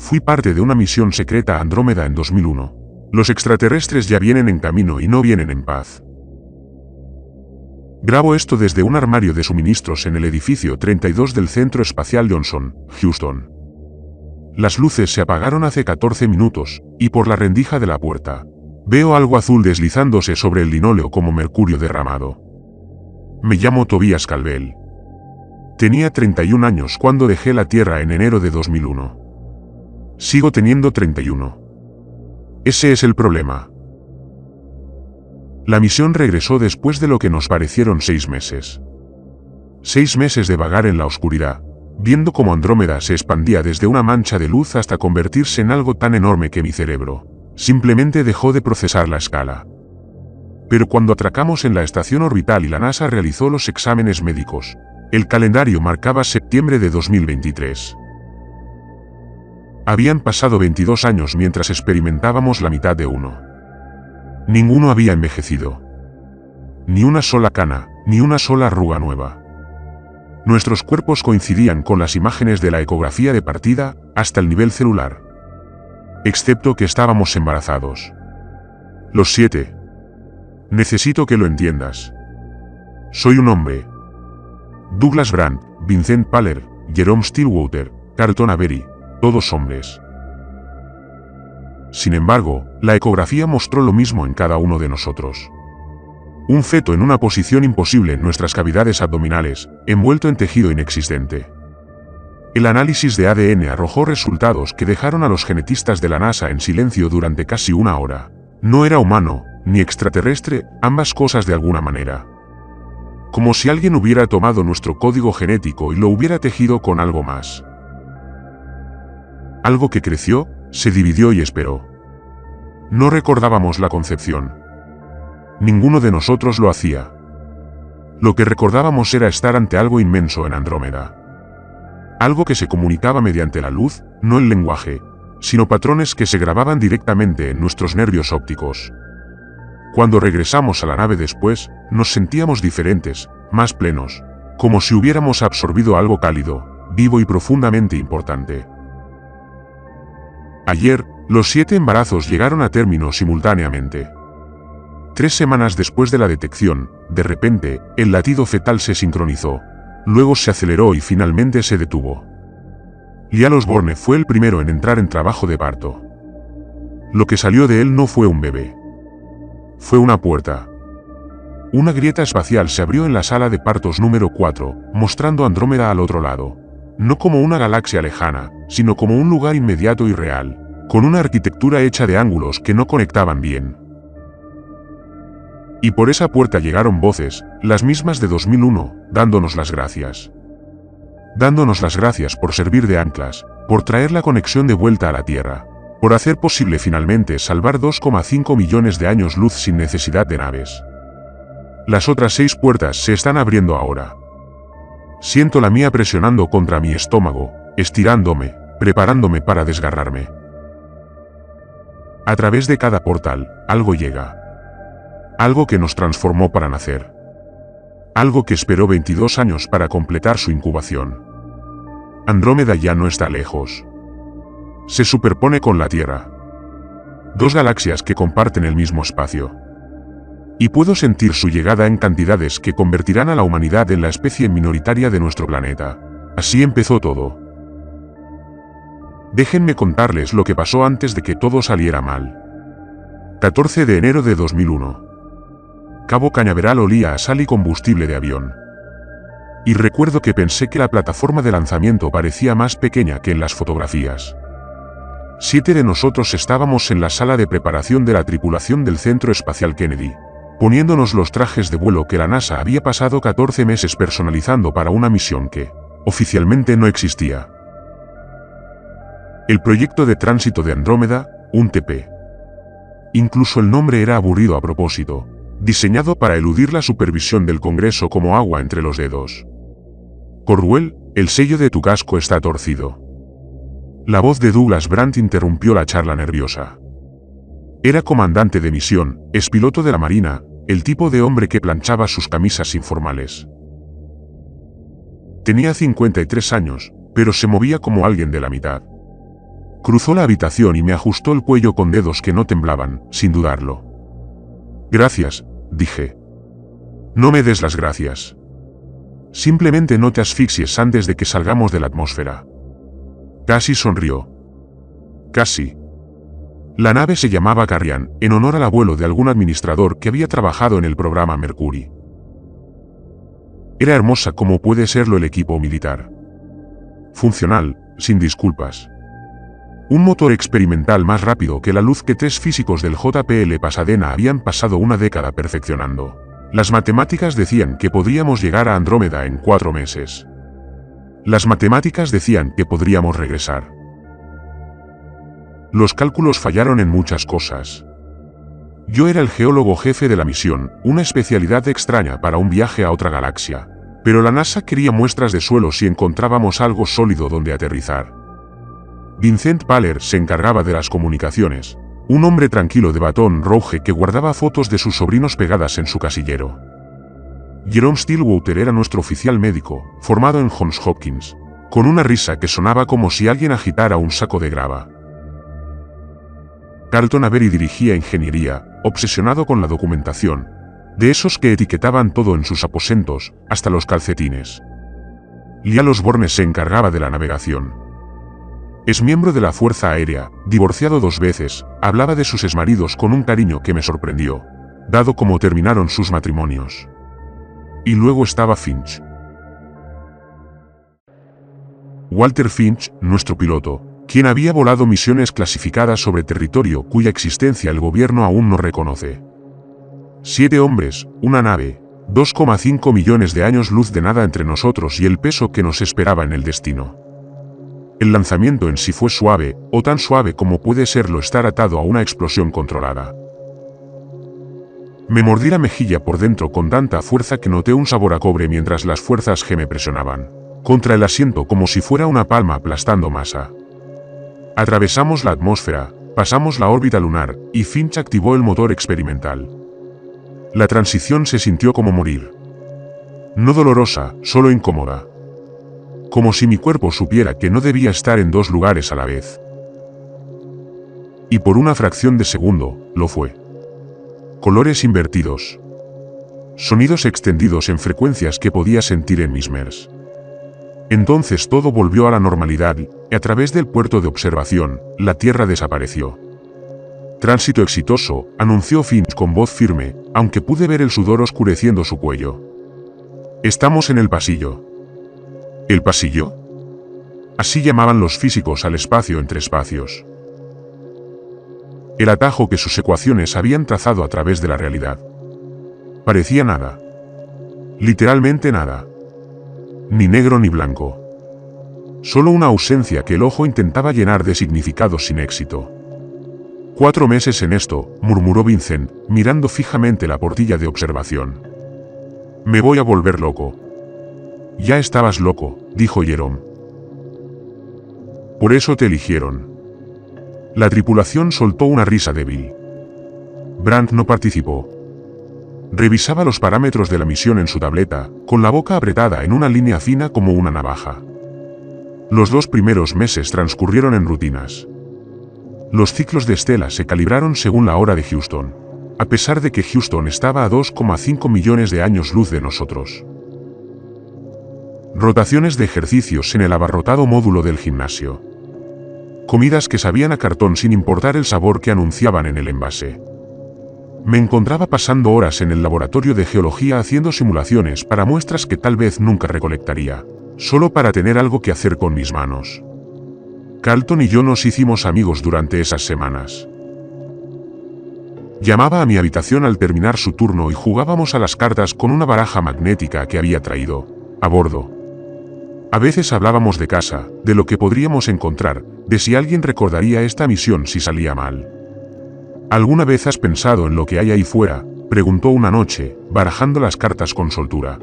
Fui parte de una misión secreta a Andrómeda en 2001. Los extraterrestres ya vienen en camino y no vienen en paz. Grabo esto desde un armario de suministros en el edificio 32 del Centro Espacial Johnson, Houston. Las luces se apagaron hace 14 minutos, y por la rendija de la puerta, veo algo azul deslizándose sobre el linóleo como mercurio derramado. Me llamo Tobias Calvel. Tenía 31 años cuando dejé la Tierra en enero de 2001. Sigo teniendo 31. Ese es el problema. La misión regresó después de lo que nos parecieron 6 meses. 6 meses de vagar en la oscuridad, viendo cómo Andrómeda se expandía desde una mancha de luz hasta convertirse en algo tan enorme que mi cerebro simplemente dejó de procesar la escala. Pero cuando atracamos en la estación orbital y la NASA realizó los exámenes médicos, el calendario marcaba septiembre de 2023. Habían pasado 22 años mientras experimentábamos la mitad de uno. Ninguno había envejecido. Ni una sola cana, ni una sola arruga nueva. Nuestros cuerpos coincidían con las imágenes de la ecografía de partida, hasta el nivel celular. Excepto que estábamos embarazados. Los 7. Necesito que lo entiendas. Soy un hombre. Douglas Brandt, Vincent Paller, Jerome Stillwater, Carlton Avery, todos hombres. Sin embargo, la ecografía mostró lo mismo en cada uno de nosotros. Un feto en una posición imposible en nuestras cavidades abdominales, envuelto en tejido inexistente. El análisis de ADN arrojó resultados que dejaron a los genetistas de la NASA en silencio durante casi una hora. No era humano, ni extraterrestre, ambas cosas de alguna manera. Como si alguien hubiera tomado nuestro código genético y lo hubiera tejido con algo más. Algo que creció, se dividió y esperó. No recordábamos la concepción. Ninguno de nosotros lo hacía. Lo que recordábamos era estar ante algo inmenso en Andrómeda. Algo que se comunicaba mediante la luz, no el lenguaje, sino patrones que se grababan directamente en nuestros nervios ópticos. Cuando regresamos a la nave después, nos sentíamos diferentes, más plenos, como si hubiéramos absorbido algo cálido, vivo y profundamente importante. Ayer, los 7 embarazos llegaron a término simultáneamente. 3 semanas después de la detección, de repente, el latido fetal se sincronizó. Luego se aceleró y finalmente se detuvo. Lial Osborne fue el primero en entrar en trabajo de parto. Lo que salió de él no fue un bebé. Fue una puerta. Una grieta espacial se abrió en la sala de partos número 4, mostrando Andrómeda al otro lado. No como una galaxia lejana, sino como un lugar inmediato y real, con una arquitectura hecha de ángulos que no conectaban bien. Y por esa puerta llegaron voces, las mismas de 2001, dándonos las gracias. Dándonos las gracias por servir de anclas, por traer la conexión de vuelta a la Tierra, por hacer posible finalmente salvar 2,5 millones de años luz sin necesidad de naves. Las otras 6 puertas se están abriendo ahora. Siento la mía presionando contra mi estómago, estirándome, preparándome para desgarrarme. A través de cada portal, algo llega. Algo que nos transformó para nacer. Algo que esperó 22 años para completar su incubación. Andrómeda ya no está lejos. Se superpone con la Tierra. 2 galaxias que comparten el mismo espacio. Y puedo sentir su llegada en cantidades que convertirán a la humanidad en la especie minoritaria de nuestro planeta. Así empezó todo. Déjenme contarles lo que pasó antes de que todo saliera mal. 14 de enero de 2001. Cabo Cañaveral olía a sal y combustible de avión. Y recuerdo que pensé que la plataforma de lanzamiento parecía más pequeña que en las fotografías. 7 de nosotros estábamos en la sala de preparación de la tripulación del Centro Espacial Kennedy, poniéndonos los trajes de vuelo que la NASA había pasado 14 meses personalizando para una misión que, oficialmente, no existía. El proyecto de tránsito de Andrómeda, un TP. Incluso el nombre era aburrido a propósito, diseñado para eludir la supervisión del Congreso como agua entre los dedos. Corwell, el sello de tu casco está torcido. La voz de Douglas Brandt interrumpió la charla nerviosa. Era comandante de misión, expiloto de la Marina, el tipo de hombre que planchaba sus camisas informales. Tenía 53 años, pero se movía como alguien de la mitad. Cruzó la habitación y me ajustó el cuello con dedos que no temblaban, sin dudarlo. Gracias, dije. No me des las gracias. Simplemente no te asfixies antes de que salgamos de la atmósfera. Cassie sonrió. Cassie. La nave se llamaba Carrian, en honor al abuelo de algún administrador que había trabajado en el programa Mercury. Era hermosa como puede serlo el equipo militar. Funcional, sin disculpas. Un motor experimental más rápido que la luz que 3 físicos del JPL Pasadena habían pasado una década perfeccionando. Las matemáticas decían que podríamos llegar a Andrómeda en 4 meses. Las matemáticas decían que podríamos regresar. Los cálculos fallaron en muchas cosas. Yo era el geólogo jefe de la misión, una especialidad extraña para un viaje a otra galaxia. Pero la NASA quería muestras de suelo si encontrábamos algo sólido donde aterrizar. Vincent Paller se encargaba de las comunicaciones, un hombre tranquilo de Baton Rouge que guardaba fotos de sus sobrinos pegadas en su casillero. Jerome Stillwater era nuestro oficial médico, formado en Johns Hopkins, con una risa que sonaba como si alguien agitara un saco de grava. Carlton Avery dirigía ingeniería, obsesionado con la documentación, de esos que etiquetaban todo en sus aposentos, hasta los calcetines. Lial Osborne se encargaba de la navegación. Es miembro de la Fuerza Aérea, divorciado 2 veces, hablaba de sus exmaridos con un cariño que me sorprendió, dado cómo terminaron sus matrimonios. Y luego estaba Finch. Walter Finch, nuestro piloto, quien había volado misiones clasificadas sobre territorio cuya existencia el gobierno aún no reconoce. 7 hombres, una nave, 2,5 millones de años luz de nada entre nosotros y el peso que nos esperaba en el destino. El lanzamiento en sí fue suave, o tan suave como puede serlo estar atado a una explosión controlada. Me mordí la mejilla por dentro con tanta fuerza que noté un sabor a cobre mientras las fuerzas G me presionaban contra el asiento como si fuera una palma aplastando masa. Atravesamos la atmósfera, pasamos la órbita lunar, y Finch activó el motor experimental. La transición se sintió como morir. No dolorosa, solo incómoda. Como si mi cuerpo supiera que no debía estar en 2 lugares a la vez. Y por una fracción de segundo, lo fue. Colores invertidos. Sonidos extendidos en frecuencias que podía sentir en mis MERS. Entonces todo volvió a la normalidad y, a través del puerto de observación, la Tierra desapareció. Tránsito exitoso, anunció Finch con voz firme, aunque pude ver el sudor oscureciendo su cuello. Estamos en el pasillo. ¿El pasillo? Así llamaban los físicos al espacio entre espacios. El atajo que sus ecuaciones habían trazado a través de la realidad. Parecía nada. Literalmente nada. Ni negro ni blanco. Solo una ausencia que el ojo intentaba llenar de significados sin éxito. 4 meses en esto, murmuró Vincent, mirando fijamente la portilla de observación. Me voy a volver loco. Ya estabas loco, dijo Jerome. Por eso te eligieron. La tripulación soltó una risa débil. Brandt no participó. Revisaba los parámetros de la misión en su tableta, con la boca apretada en una línea fina como una navaja. Los 2 primeros meses transcurrieron en rutinas. Los ciclos de Stella se calibraron según la hora de Houston, a pesar de que Houston estaba a 2,5 millones de años luz de nosotros. Rotaciones de ejercicios en el abarrotado módulo del gimnasio. Comidas que sabían a cartón sin importar el sabor que anunciaban en el envase. Me encontraba pasando horas en el laboratorio de geología haciendo simulaciones para muestras que tal vez nunca recolectaría, solo para tener algo que hacer con mis manos. Carlton y yo nos hicimos amigos durante esas semanas. Llamaba a mi habitación al terminar su turno y jugábamos a las cartas con una baraja magnética que había traído a bordo. A veces hablábamos de casa, de lo que podríamos encontrar, de si alguien recordaría esta misión si salía mal. ¿Alguna vez has pensado en lo que hay ahí fuera?, preguntó una noche, barajando las cartas con soltura.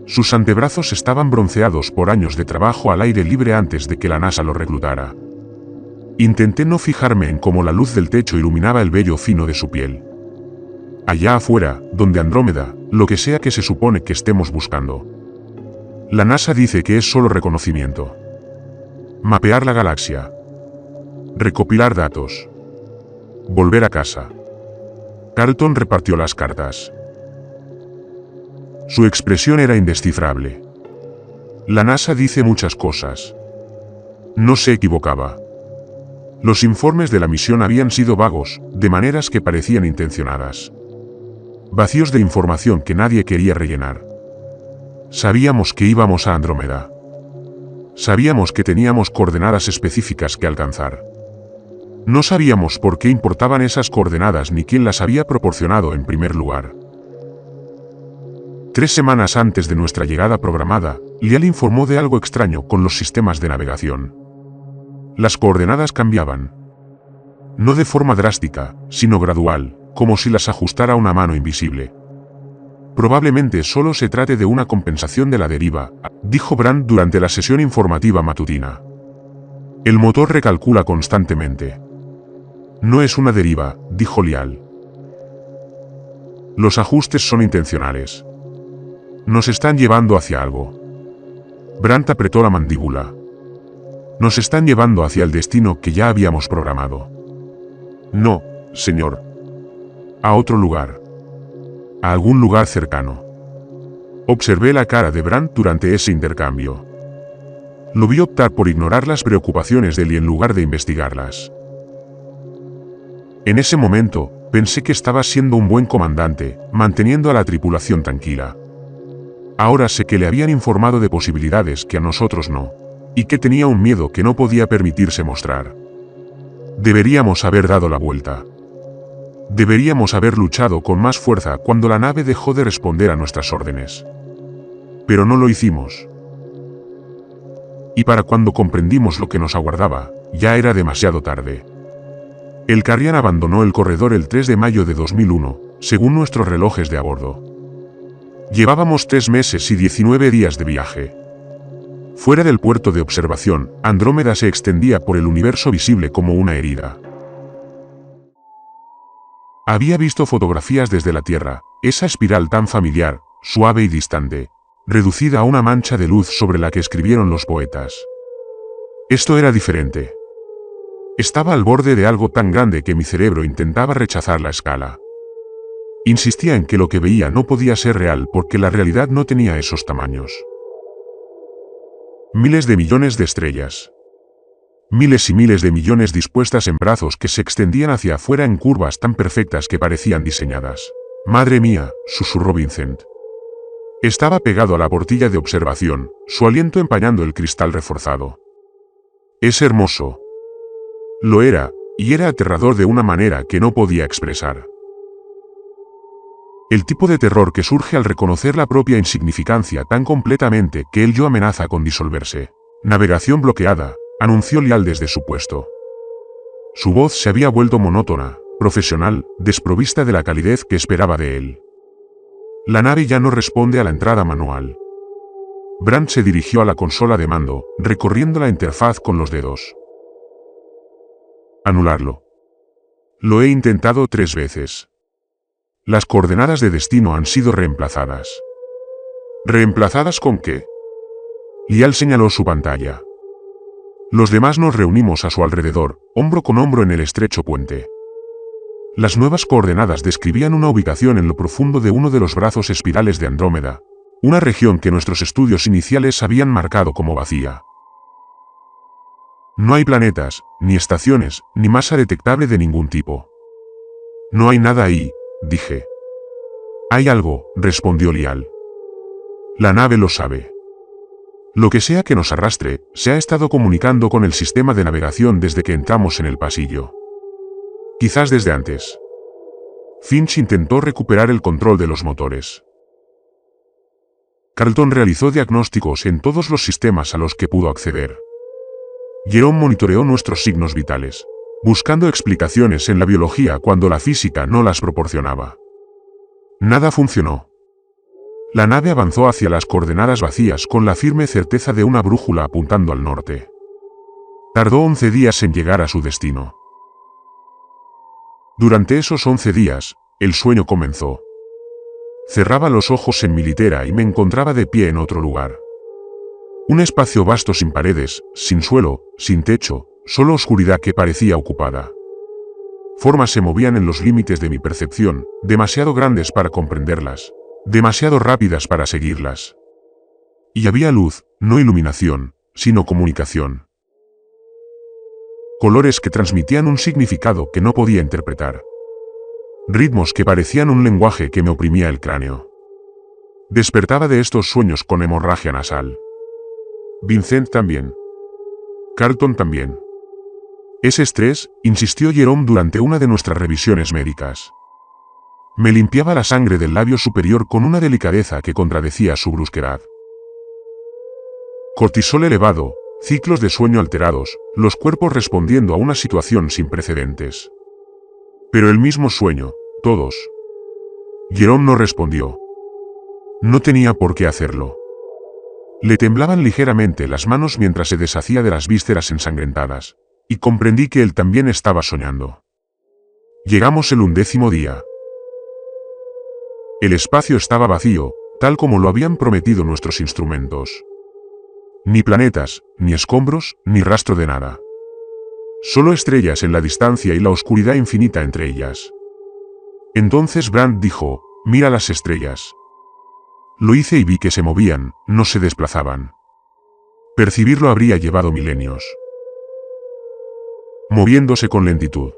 Sus antebrazos estaban bronceados por años de trabajo al aire libre antes de que la NASA lo reclutara. Intenté no fijarme en cómo la luz del techo iluminaba el vello fino de su piel. Allá afuera, donde Andrómeda, lo que sea que se supone que estemos buscando. La NASA dice que es solo reconocimiento. Mapear la galaxia. Recopilar datos. Volver a casa. Carlton repartió las cartas. Su expresión era indescifrable. La NASA dice muchas cosas. No se equivocaba. Los informes de la misión habían sido vagos, de maneras que parecían intencionadas. Vacíos de información que nadie quería rellenar. Sabíamos que íbamos a Andrómeda. Sabíamos que teníamos coordenadas específicas que alcanzar. No sabíamos por qué importaban esas coordenadas ni quién las había proporcionado en primer lugar. 3 semanas antes de nuestra llegada programada, Lial informó de algo extraño con los sistemas de navegación. Las coordenadas cambiaban. No de forma drástica, sino gradual, como si las ajustara una mano invisible. Probablemente solo se trate de una compensación de la deriva, dijo Brand durante la sesión informativa matutina. El motor recalcula constantemente. No es una deriva, dijo Lial. Los ajustes son intencionales. Nos están llevando hacia algo. Brand apretó la mandíbula. Nos están llevando hacia el destino que ya habíamos programado. No, señor. A otro lugar. A algún lugar cercano. Observé la cara de Brand durante ese intercambio. Lo vi optar por ignorar las preocupaciones de Lee en lugar de investigarlas. En ese momento, pensé que estaba siendo un buen comandante, manteniendo a la tripulación tranquila. Ahora sé que le habían informado de posibilidades que a nosotros no, y que tenía un miedo que no podía permitirse mostrar. Deberíamos haber dado la vuelta. Deberíamos haber luchado con más fuerza cuando la nave dejó de responder a nuestras órdenes. Pero no lo hicimos. Y para cuando comprendimos lo que nos aguardaba, ya era demasiado tarde. El Carrián abandonó el corredor el 3 de mayo de 2001, según nuestros relojes de a bordo. Llevábamos 3 meses y 19 días de viaje. Fuera del puerto de observación, Andrómeda se extendía por el universo visible como una herida. Había visto fotografías desde la Tierra, esa espiral tan familiar, suave y distante, reducida a una mancha de luz sobre la que escribieron los poetas. Esto era diferente. Estaba al borde de algo tan grande que mi cerebro intentaba rechazar la escala. Insistía en que lo que veía no podía ser real porque la realidad no tenía esos tamaños. Miles de millones de estrellas. Miles y miles de millones dispuestas en brazos que se extendían hacia afuera en curvas tan perfectas que parecían diseñadas. Madre mía, susurró Vincent. Estaba pegado a la portilla de observación, su aliento empañando el cristal reforzado. Es hermoso. Lo era, y era aterrador de una manera que no podía expresar. El tipo de terror que surge al reconocer la propia insignificancia tan completamente que el yo amenaza con disolverse. Navegación bloqueada, anunció Lial desde su puesto. Su voz se había vuelto monótona, profesional, desprovista de la calidez que esperaba de él. La nave ya no responde a la entrada manual. Brand se dirigió a la consola de mando, recorriendo la interfaz con los dedos. Anularlo. Lo he intentado 3 veces. Las coordenadas de destino han sido reemplazadas. ¿Reemplazadas con qué? Lial señaló su pantalla. Los demás nos reunimos a su alrededor, hombro con hombro en el estrecho puente. Las nuevas coordenadas describían una ubicación en lo profundo de uno de los brazos espirales de Andrómeda, una región que nuestros estudios iniciales habían marcado como vacía. No hay planetas, ni estaciones, ni masa detectable de ningún tipo. No hay nada ahí, dije. Hay algo, respondió Lial. La nave lo sabe. Lo que sea que nos arrastre, se ha estado comunicando con el sistema de navegación desde que entramos en el pasillo. Quizás desde antes. Finch intentó recuperar el control de los motores. Carlton realizó diagnósticos en todos los sistemas a los que pudo acceder. Jerome monitoreó nuestros signos vitales, buscando explicaciones en la biología cuando la física no las proporcionaba. Nada funcionó. La nave avanzó hacia las coordenadas vacías con la firme certeza de una brújula apuntando al norte. Tardó 11 días en llegar a su destino. Durante esos 11 días, el sueño comenzó. Cerraba los ojos en mi litera y me encontraba de pie en otro lugar. Un espacio vasto sin paredes, sin suelo, sin techo, solo oscuridad que parecía ocupada. Formas se movían en los límites de mi percepción, demasiado grandes para comprenderlas, demasiado rápidas para seguirlas. Y había luz, no iluminación, sino comunicación. Colores que transmitían un significado que no podía interpretar. Ritmos que parecían un lenguaje que me oprimía el cráneo. Despertaba de estos sueños con hemorragia nasal. Vincent también. Carlton también. ¿Es estrés?, insistió Jerome durante una de nuestras revisiones médicas. Me limpiaba la sangre del labio superior con una delicadeza que contradecía su brusquedad. Cortisol elevado, ciclos de sueño alterados, los cuerpos respondiendo a una situación sin precedentes. Pero el mismo sueño, todos. Jerome no respondió. No tenía por qué hacerlo. Le temblaban ligeramente las manos mientras se deshacía de las vísceras ensangrentadas, y comprendí que él también estaba soñando. Llegamos el 11º día. El espacio estaba vacío, tal como lo habían prometido nuestros instrumentos. Ni planetas, ni escombros, ni rastro de nada. Solo estrellas en la distancia y la oscuridad infinita entre ellas. Entonces Brand dijo, «Mira las estrellas». Lo hice y vi que se movían, no se desplazaban. Percibirlo habría llevado milenios. Moviéndose con lentitud.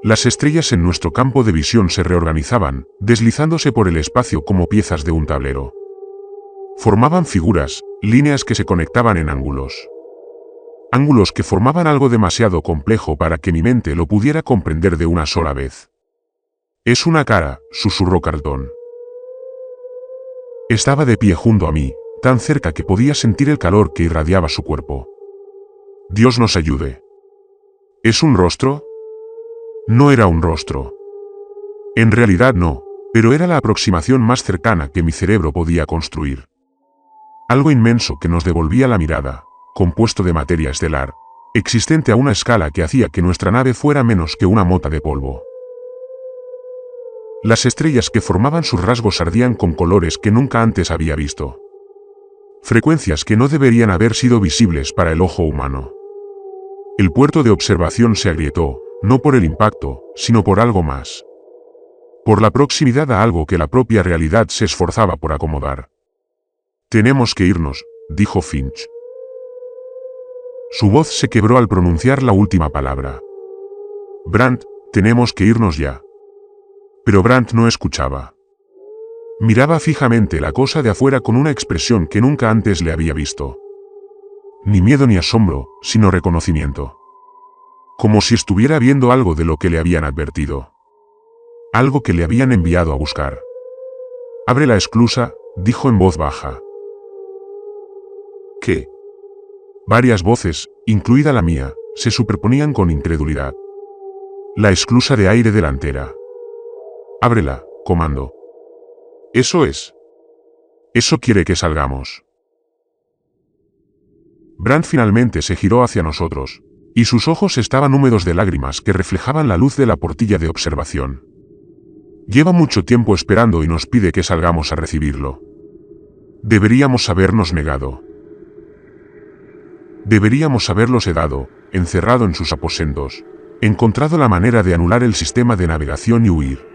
Las estrellas en nuestro campo de visión se reorganizaban, deslizándose por el espacio como piezas de un tablero. Formaban figuras, líneas que se conectaban en ángulos. Ángulos que formaban algo demasiado complejo para que mi mente lo pudiera comprender de una sola vez. «Es una cara», susurró Carlton. Estaba de pie junto a mí, tan cerca que podía sentir el calor que irradiaba su cuerpo. «Dios nos ayude». ¿Es un rostro? No era un rostro. En realidad no, pero era la aproximación más cercana que mi cerebro podía construir. Algo inmenso que nos devolvía la mirada, compuesto de materia estelar, existente a una escala que hacía que nuestra nave fuera menos que una mota de polvo. Las estrellas que formaban sus rasgos ardían con colores que nunca antes había visto. Frecuencias que no deberían haber sido visibles para el ojo humano. El puerto de observación se agrietó, no por el impacto, sino por algo más. Por la proximidad a algo que la propia realidad se esforzaba por acomodar. «Tenemos que irnos», dijo Finch. Su voz se quebró al pronunciar la última palabra. «Brand, tenemos que irnos ya». Pero Brand no escuchaba. Miraba fijamente la cosa de afuera con una expresión que nunca antes le había visto. Ni miedo ni asombro, sino reconocimiento. Como si estuviera viendo algo de lo que le habían advertido. Algo que le habían enviado a buscar. «Abre la esclusa», dijo en voz baja. ¿Qué? Varias voces, incluida la mía, se superponían con incredulidad. «La esclusa de aire delantera». «Ábrela», comandó. «Eso es. Eso quiere que salgamos». Brand finalmente se giró hacia nosotros, y sus ojos estaban húmedos de lágrimas que reflejaban la luz de la portilla de observación. «Lleva mucho tiempo esperando y nos pide que salgamos a recibirlo. Deberíamos habernos negado. Deberíamos haberlo sedado, encerrado en sus aposentos, encontrado la manera de anular el sistema de navegación y huir.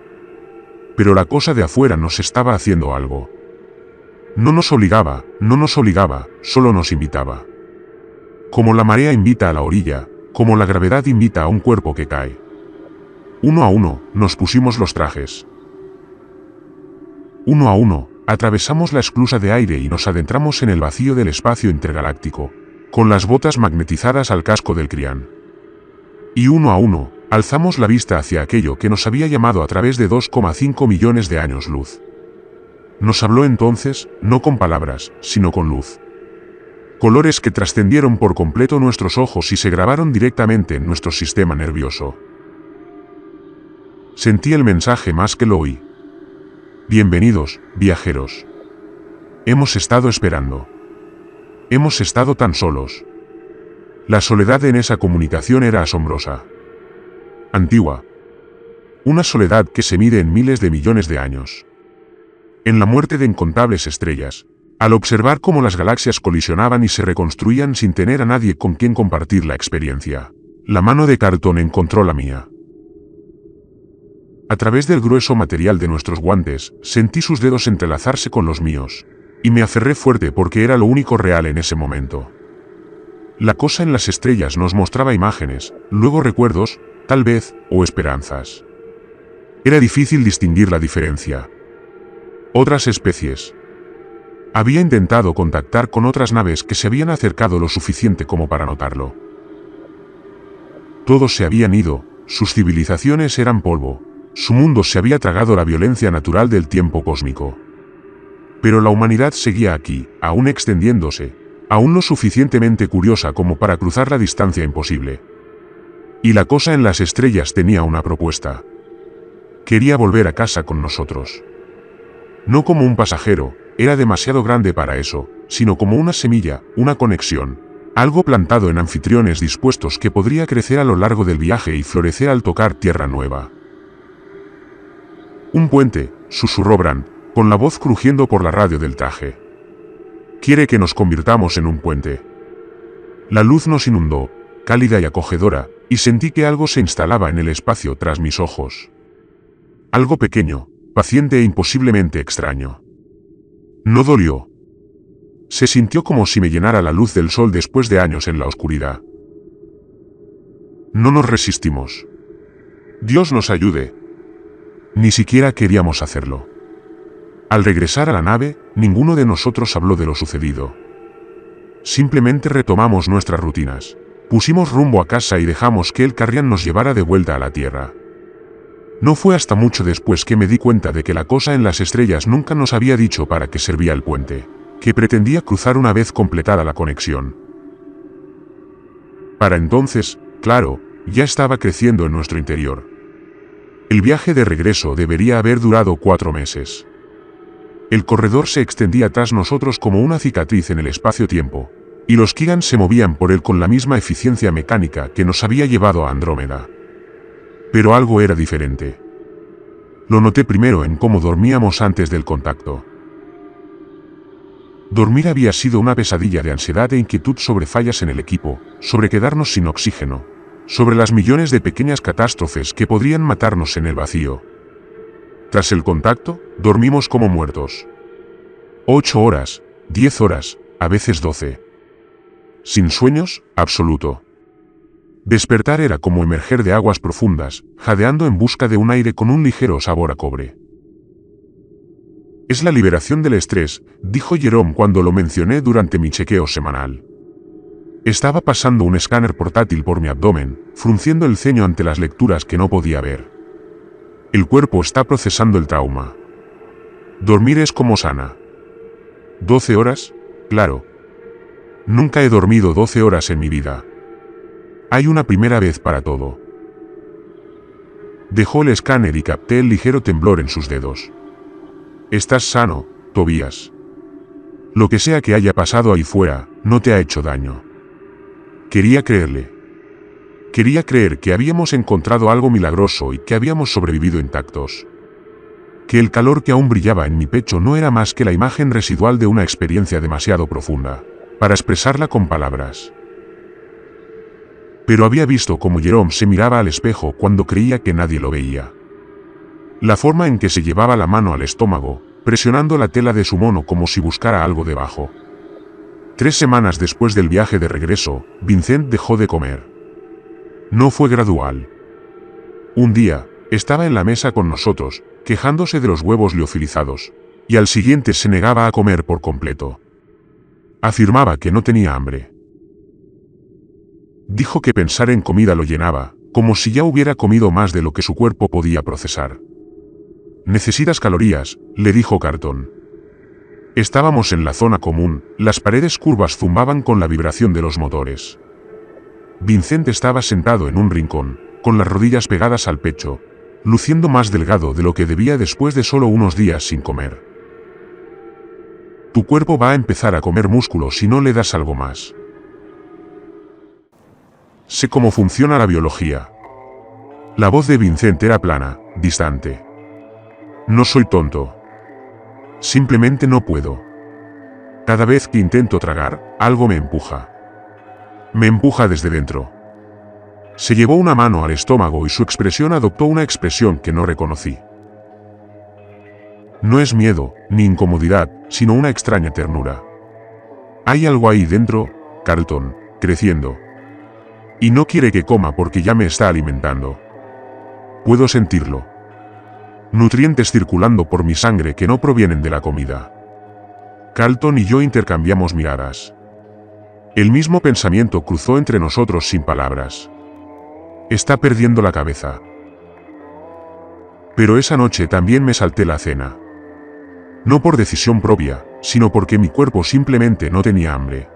Pero la cosa de afuera nos estaba haciendo algo. No nos obligaba, solo nos invitaba. Como la marea invita a la orilla, como la gravedad invita a un cuerpo que cae. Uno a uno, nos pusimos los trajes. Uno a uno, atravesamos la esclusa de aire y nos adentramos en el vacío del espacio intergaláctico, con las botas magnetizadas al casco del Krian. Y uno a uno, alzamos la vista hacia aquello que nos había llamado a través de 2,5 millones de años luz. Nos habló entonces, no con palabras, sino con luz. Colores que trascendieron por completo nuestros ojos y se grabaron directamente en nuestro sistema nervioso. Sentí el mensaje más que lo oí. Bienvenidos, viajeros. Hemos estado esperando. Hemos estado tan solos. La soledad en esa comunicación era asombrosa. Antigua. Una soledad que se mide en miles de millones de años. En la muerte de incontables estrellas, Al observar cómo las galaxias colisionaban y se reconstruían sin tener a nadie con quien compartir la experiencia, la mano de Carlton encontró la mía. A través del grueso material de nuestros guantes, sentí sus dedos entrelazarse con los míos, y me aferré fuerte porque era lo único real en ese momento. La cosa en las estrellas nos mostraba imágenes, luego recuerdos, tal vez, o esperanzas. Era difícil distinguir la diferencia. Otras especies. Había intentado contactar con otras naves que se habían acercado lo suficiente como para notarlo. Todos se habían ido, sus civilizaciones eran polvo, su mundo se había tragado la violencia natural del tiempo cósmico. Pero la humanidad seguía aquí, aún extendiéndose, aún lo suficientemente curiosa como para cruzar la distancia imposible. Y la cosa en las estrellas tenía una propuesta. Quería volver a casa con nosotros. No como un pasajero, era demasiado grande para eso, sino como una semilla, una conexión, algo plantado en anfitriones dispuestos que podría crecer a lo largo del viaje y florecer al tocar tierra nueva. Un puente, susurró Bran, con la voz crujiendo por la radio del traje. Quiere que nos convirtamos en un puente. La luz nos inundó, cálida y acogedora, y sentí que algo se instalaba en el espacio tras mis ojos. Algo pequeño, paciente e imposiblemente extraño. No dolió. Se sintió como si me llenara la luz del sol después de años en la oscuridad. No nos resistimos. Dios nos ayude. Ni siquiera queríamos hacerlo. Al regresar a la nave, ninguno de nosotros habló de lo sucedido. Simplemente retomamos nuestras rutinas. Pusimos rumbo a casa y dejamos que el Carrián nos llevara de vuelta a la Tierra. No fue hasta mucho después que me di cuenta de que la cosa en las estrellas nunca nos había dicho para qué servía el puente, que pretendía cruzar una vez completada la conexión. Para entonces, claro, ya estaba creciendo en nuestro interior. El viaje de regreso debería haber durado 4 meses. El corredor se extendía tras nosotros como una cicatriz en el espacio-tiempo, y los Kigan se movían por él con la misma eficiencia mecánica que nos había llevado a Andrómeda. Pero algo era diferente. Lo noté primero en cómo dormíamos antes del contacto. Dormir había sido una pesadilla de ansiedad e inquietud sobre fallas en el equipo, sobre quedarnos sin oxígeno, sobre las millones de pequeñas catástrofes que podrían matarnos en el vacío. Tras el contacto, dormimos como muertos. 8 horas, 10 horas, a veces 12. Sin sueños, absoluto. Despertar era como emerger de aguas profundas, jadeando en busca de un aire con un ligero sabor a cobre. Es la liberación del estrés, dijo Jerome cuando lo mencioné durante mi chequeo semanal. Estaba pasando un escáner portátil por mi abdomen, frunciendo el ceño ante las lecturas que no podía ver. El cuerpo está procesando el trauma. Dormir es como sana. 12 horas, claro. Nunca he dormido 12 horas en mi vida. Hay una primera vez para todo. Dejó el escáner y capté el ligero temblor en sus dedos. Estás sano, Tobías. Lo que sea que haya pasado ahí fuera, no te ha hecho daño. Quería creerle. Quería creer que habíamos encontrado algo milagroso y que habíamos sobrevivido intactos. Que el calor que aún brillaba en mi pecho no era más que la imagen residual de una experiencia demasiado profunda para expresarla con palabras. Pero había visto cómo Jerome se miraba al espejo cuando creía que nadie lo veía. La forma en que se llevaba la mano al estómago, presionando la tela de su mono como si buscara algo debajo. 3 semanas después del viaje de regreso, Vincent dejó de comer. No fue gradual. Un día, estaba en la mesa con nosotros, quejándose de los huevos liofilizados, y al siguiente se negaba a comer por completo. Afirmaba que no tenía hambre. Dijo que pensar en comida lo llenaba, como si ya hubiera comido más de lo que su cuerpo podía procesar. Necesitas calorías, le dijo Carlton. Estábamos en la zona común, las paredes curvas zumbaban con la vibración de los motores. Vincent estaba sentado en un rincón, con las rodillas pegadas al pecho, luciendo más delgado de lo que debía después de solo unos días sin comer. Tu cuerpo va a empezar a comer músculo si no le das algo más. Sé cómo funciona la biología. La voz de Vincent era plana, distante. No soy tonto. Simplemente no puedo. Cada vez que intento tragar, algo me empuja. Me empuja desde dentro. Se llevó una mano al estómago y su expresión adoptó una expresión que no reconocí. No es miedo, ni incomodidad, sino una extraña ternura. Hay algo ahí dentro, Carlton, creciendo. Y no quiere que coma porque ya me está alimentando. Puedo sentirlo. Nutrientes circulando por mi sangre que no provienen de la comida. Carlton y yo intercambiamos miradas. El mismo pensamiento cruzó entre nosotros sin palabras. Está perdiendo la cabeza. Pero esa noche también me salté la cena. No por decisión propia, sino porque mi cuerpo simplemente no tenía hambre.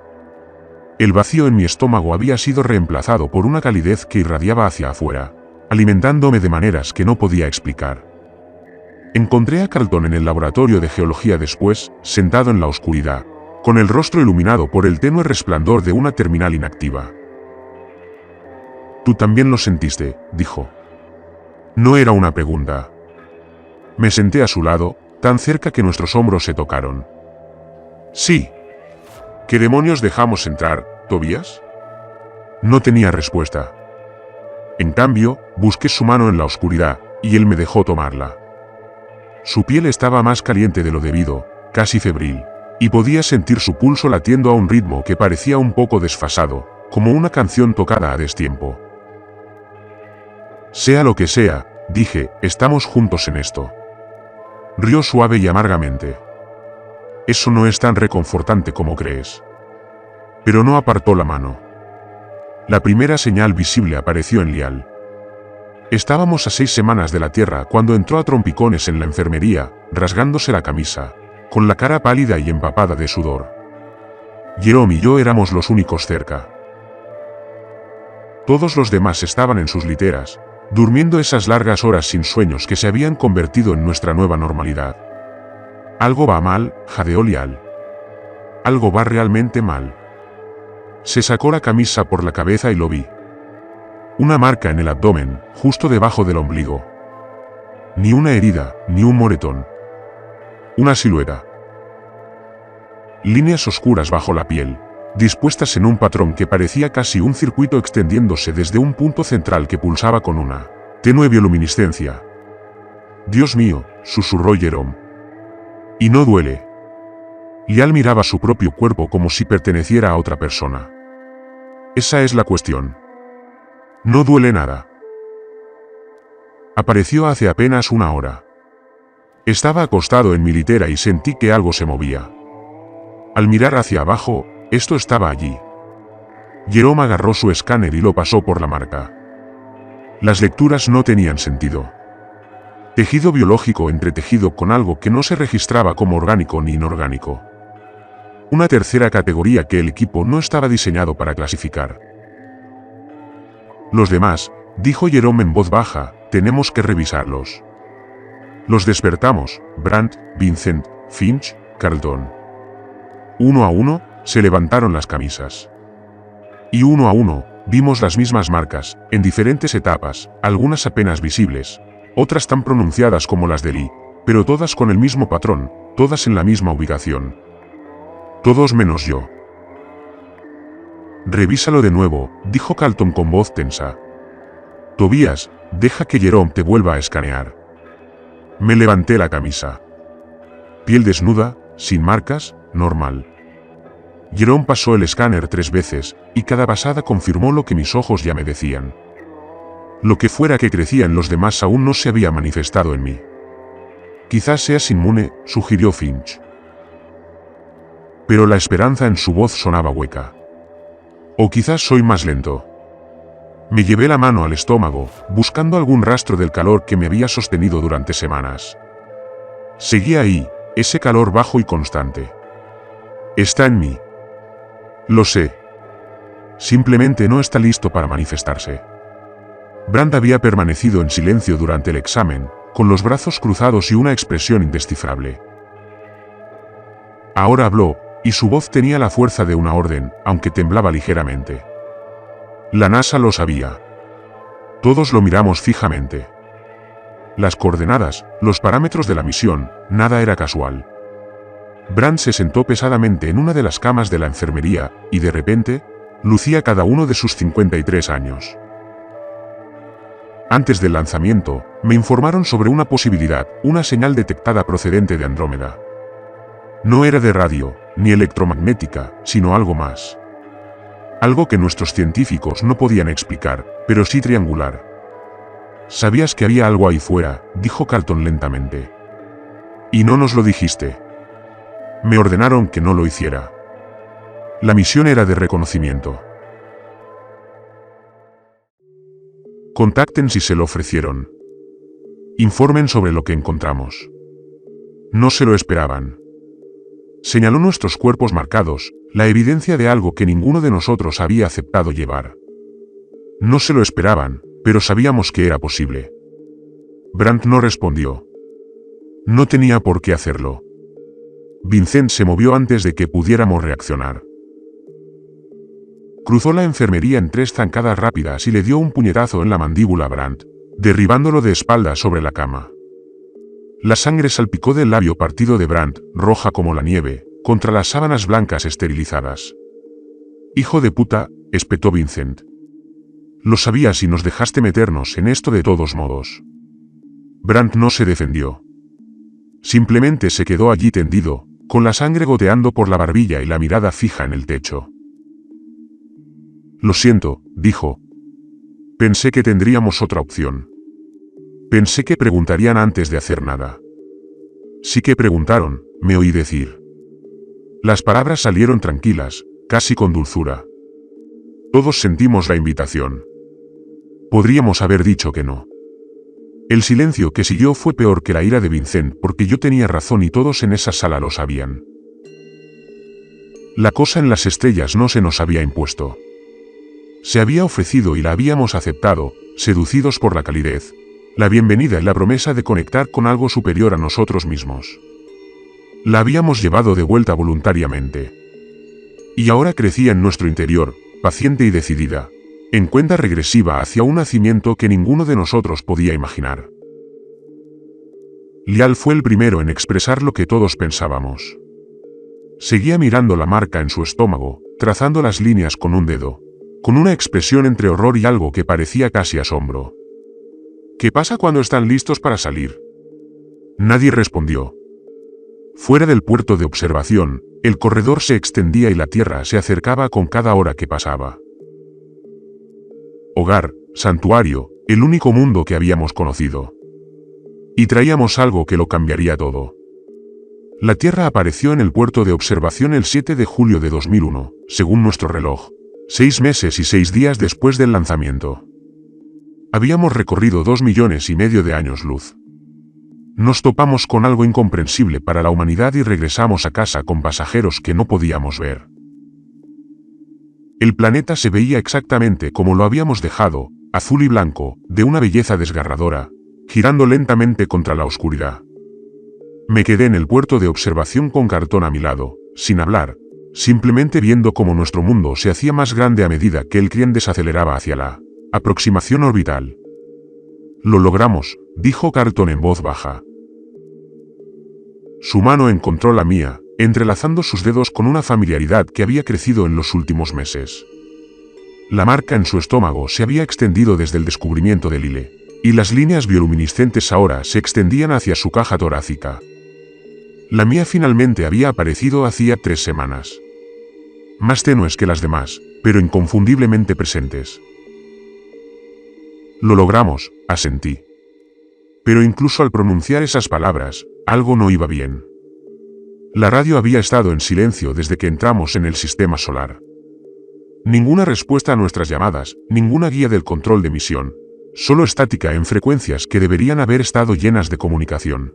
El vacío en mi estómago había sido reemplazado por una calidez que irradiaba hacia afuera, alimentándome de maneras que no podía explicar. Encontré a Carlton en el laboratorio de geología después, sentado en la oscuridad, con el rostro iluminado por el tenue resplandor de una terminal inactiva. «Tú también lo sentiste», dijo. No era una pregunta. Me senté a su lado, tan cerca que nuestros hombros se tocaron. «Sí». «¿Qué demonios dejamos entrar, Tobias?» No tenía respuesta. En cambio, busqué su mano en la oscuridad, y él me dejó tomarla. Su piel estaba más caliente de lo debido, casi febril, y podía sentir su pulso latiendo a un ritmo que parecía un poco desfasado, como una canción tocada a destiempo. «Sea lo que sea», dije, «estamos juntos en esto». Rió suave y amargamente. «Eso no es tan reconfortante como crees». Pero no apartó la mano. La primera señal visible apareció en Lial. Estábamos a 6 semanas de la Tierra cuando entró a trompicones en la enfermería, rasgándose la camisa, con la cara pálida y empapada de sudor. Jerome y yo éramos los únicos cerca. Todos los demás estaban en sus literas, durmiendo esas largas horas sin sueños que se habían convertido en nuestra nueva normalidad. «Algo va mal», jadeó Lial. «Algo va realmente mal». Se sacó la camisa por la cabeza y lo vi. Una marca en el abdomen, justo debajo del ombligo. Ni una herida, ni un moretón. Una silueta. Líneas oscuras bajo la piel, dispuestas en un patrón que parecía casi un circuito extendiéndose desde un punto central que pulsaba con una tenue bioluminiscencia. «Dios mío», susurró Jerome. «Y no duele». Lial miraba su propio cuerpo como si perteneciera a otra persona. «Esa es la cuestión. No duele nada». Apareció hace apenas una hora. Estaba acostado en mi litera y sentí que algo se movía. Al mirar hacia abajo, esto estaba allí. Jerome agarró su escáner y lo pasó por la marca. Las lecturas no tenían sentido. Tejido biológico entretejido con algo que no se registraba como orgánico ni inorgánico. Una tercera categoría que el equipo no estaba diseñado para clasificar. «Los demás», dijo Jerome en voz baja, «tenemos que revisarlos». Los despertamos, Brandt, Vincent, Finch, Carlton. Uno a uno, se levantaron las camisas. Y uno a uno, vimos las mismas marcas, en diferentes etapas, algunas apenas visibles, otras tan pronunciadas como las de Lee, pero todas con el mismo patrón, todas en la misma ubicación. Todos menos yo. «Revísalo de nuevo», dijo Carlton con voz tensa. «Tobias, deja que Jerome te vuelva a escanear». Me levanté la camisa. Piel desnuda, sin marcas, normal. Jerome pasó el escáner 3 veces, y cada pasada confirmó lo que mis ojos ya me decían. Lo que fuera que crecía en los demás aún no se había manifestado en mí. «Quizás seas inmune», sugirió Finch. Pero la esperanza en su voz sonaba hueca. «O quizás soy más lento». Me llevé la mano al estómago, buscando algún rastro del calor que me había sostenido durante semanas. Seguía ahí, ese calor bajo y constante. «Está en mí». «Lo sé». Simplemente no está listo para manifestarse. Brandt había permanecido en silencio durante el examen, con los brazos cruzados y una expresión indescifrable. Ahora habló, y su voz tenía la fuerza de una orden, aunque temblaba ligeramente. La NASA lo sabía. Todos lo miramos fijamente. Las coordenadas, los parámetros de la misión, nada era casual. Brandt se sentó pesadamente en una de las camas de la enfermería, y de repente, lucía cada uno de sus 53 años. Antes del lanzamiento, me informaron sobre una posibilidad, una señal detectada procedente de Andrómeda. No era de radio, ni electromagnética, sino algo más. Algo que nuestros científicos no podían explicar, pero sí triangular. «Sabías que había algo ahí fuera», dijo Carlton lentamente. «Y no nos lo dijiste». Me ordenaron que no lo hiciera. La misión era de reconocimiento. Contacten si se lo ofrecieron. Informen sobre lo que encontramos. No se lo esperaban. Señaló nuestros cuerpos marcados, la evidencia de algo que ninguno de nosotros había aceptado llevar. No se lo esperaban, pero sabíamos que era posible. Brandt no respondió. No tenía por qué hacerlo. Vincent se movió antes de que pudiéramos reaccionar. Cruzó la enfermería en 3 zancadas rápidas y le dio un puñetazo en la mandíbula a Brandt, derribándolo de espaldas sobre la cama. La sangre salpicó del labio partido de Brandt, roja como la nieve, contra las sábanas blancas esterilizadas. «Hijo de puta», espetó Vincent. «Lo sabías y nos dejaste meternos en esto de todos modos». Brandt no se defendió. Simplemente se quedó allí tendido, con la sangre goteando por la barbilla y la mirada fija en el techo. «Lo siento», dijo. «Pensé que tendríamos otra opción. Pensé que preguntarían antes de hacer nada». «Sí que preguntaron», me oí decir. Las palabras salieron tranquilas, casi con dulzura. Todos sentimos la invitación. Podríamos haber dicho que no. El silencio que siguió fue peor que la ira de Vincent porque yo tenía razón y todos en esa sala lo sabían. La cosa en las estrellas no se nos había impuesto. Se había ofrecido y la habíamos aceptado, seducidos por la calidez, la bienvenida y la promesa de conectar con algo superior a nosotros mismos. La habíamos llevado de vuelta voluntariamente. Y ahora crecía en nuestro interior, paciente y decidida, en cuenta regresiva hacia un nacimiento que ninguno de nosotros podía imaginar. Lial fue el primero en expresar lo que todos pensábamos. Seguía mirando la marca en su estómago, trazando las líneas con un dedo, con una expresión entre horror y algo que parecía casi asombro. «¿Qué pasa cuando están listos para salir?» Nadie respondió. Fuera del puerto de observación, el corredor se extendía y la Tierra se acercaba con cada hora que pasaba. Hogar, santuario, el único mundo que habíamos conocido. Y traíamos algo que lo cambiaría todo. La Tierra apareció en el puerto de observación el 7 de julio de 2001, según nuestro reloj, 6 meses y 6 días después del lanzamiento. Habíamos recorrido 2,5 millones de años luz. Nos topamos con algo incomprensible para la humanidad y regresamos a casa con pasajeros que no podíamos ver. El planeta se veía exactamente como lo habíamos dejado, azul y blanco, de una belleza desgarradora, girando lentamente contra la oscuridad. Me quedé en el puerto de observación con Carlton a mi lado, sin hablar, simplemente viendo cómo nuestro mundo se hacía más grande a medida que el Krien desaceleraba hacia la aproximación orbital. «Lo logramos», dijo Carlton en voz baja. Su mano encontró la mía, entrelazando sus dedos con una familiaridad que había crecido en los últimos meses. La marca en su estómago se había extendido desde el descubrimiento de Lyle, y las líneas bioluminiscentes ahora se extendían hacia su caja torácica. La mía finalmente había aparecido hacía 3 semanas. Más tenues que las demás, pero inconfundiblemente presentes. «Lo logramos», asentí. Pero incluso al pronunciar esas palabras, algo no iba bien. La radio había estado en silencio desde que entramos en el sistema solar. Ninguna respuesta a nuestras llamadas, ninguna guía del control de misión, solo estática en frecuencias que deberían haber estado llenas de comunicación.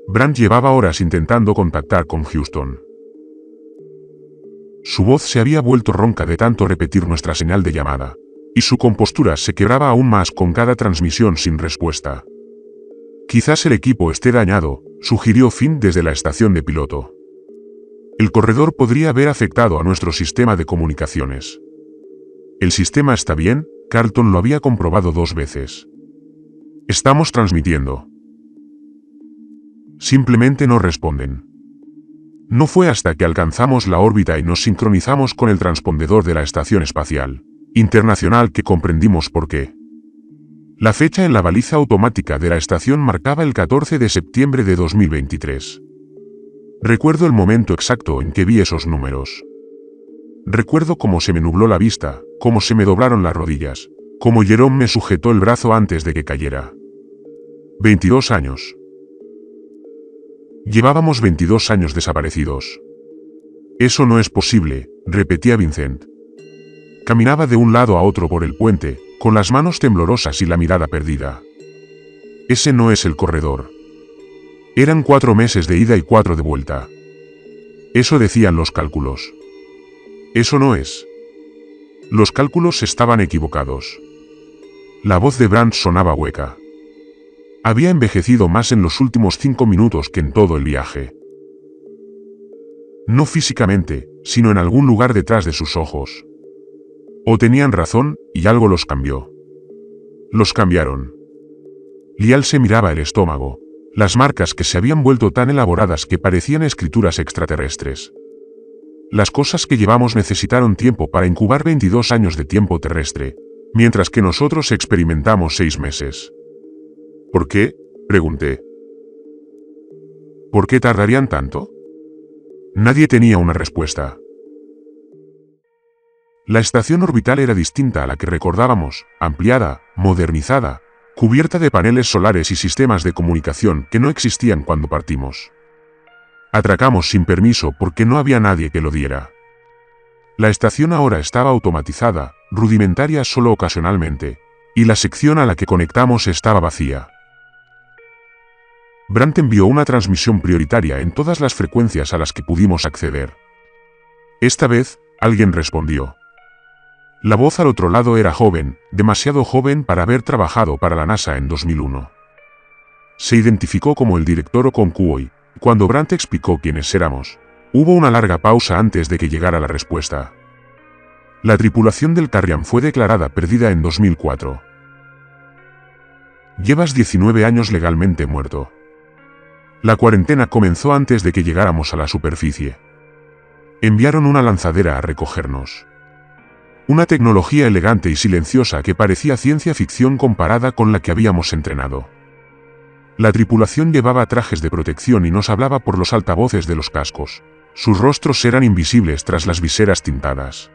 Brandt llevaba horas intentando contactar con Houston. Su voz se había vuelto ronca de tanto repetir nuestra señal de llamada, y su compostura se quebraba aún más con cada transmisión sin respuesta. «Quizás el equipo esté dañado», sugirió Finn desde la estación de piloto. «El corredor podría haber afectado a nuestro sistema de comunicaciones». «El sistema está bien», Carlton lo había comprobado 2 veces. «Estamos transmitiendo». Simplemente no responden. No fue hasta que alcanzamos la órbita y nos sincronizamos con el transpondedor de la Estación Espacial Internacional que comprendimos por qué. La fecha en la baliza automática de la estación marcaba el 14 de septiembre de 2023. Recuerdo el momento exacto en que vi esos números. Recuerdo cómo se me nubló la vista, cómo se me doblaron las rodillas, cómo Jerome me sujetó el brazo antes de que cayera. 22 años. Llevábamos 22 años desaparecidos. Eso no es posible, repetía Vincent. Caminaba de un lado a otro por el puente, con las manos temblorosas y la mirada perdida. Ese no es el corredor. Eran 4 meses de ida y 4 de vuelta. Eso decían los cálculos. Eso no es. Los cálculos estaban equivocados. La voz de Brandt sonaba hueca. Había envejecido más en los últimos 5 minutos que en todo el viaje. No físicamente, sino en algún lugar detrás de sus ojos. O tenían razón, y algo los cambió. Los cambiaron. Lial se miraba el estómago, las marcas que se habían vuelto tan elaboradas que parecían escrituras extraterrestres. Las cosas que llevamos necesitaron tiempo para incubar 22 años de tiempo terrestre, mientras que nosotros experimentamos 6 meses. ¿Por qué?, pregunté. ¿Por qué tardarían tanto? Nadie tenía una respuesta. La estación orbital era distinta a la que recordábamos, ampliada, modernizada, cubierta de paneles solares y sistemas de comunicación que no existían cuando partimos. Atracamos sin permiso porque no había nadie que lo diera. La estación ahora estaba automatizada, rudimentaria solo ocasionalmente, y la sección a la que conectamos estaba vacía. Brandt envió una transmisión prioritaria en todas las frecuencias a las que pudimos acceder. Esta vez, alguien respondió. La voz al otro lado era joven, demasiado joven para haber trabajado para la NASA en 2001. Se identificó como el director Okonkwo. Cuando Brandt explicó quiénes éramos, hubo una larga pausa antes de que llegara la respuesta. La tripulación del Carriam fue declarada perdida en 2004. Llevas 19 años legalmente muerto. La cuarentena comenzó antes de que llegáramos a la superficie. Enviaron una lanzadera a recogernos. Una tecnología elegante y silenciosa que parecía ciencia ficción comparada con la que habíamos entrenado. La tripulación llevaba trajes de protección y nos hablaba por los altavoces de los cascos. Sus rostros eran invisibles tras las viseras tintadas.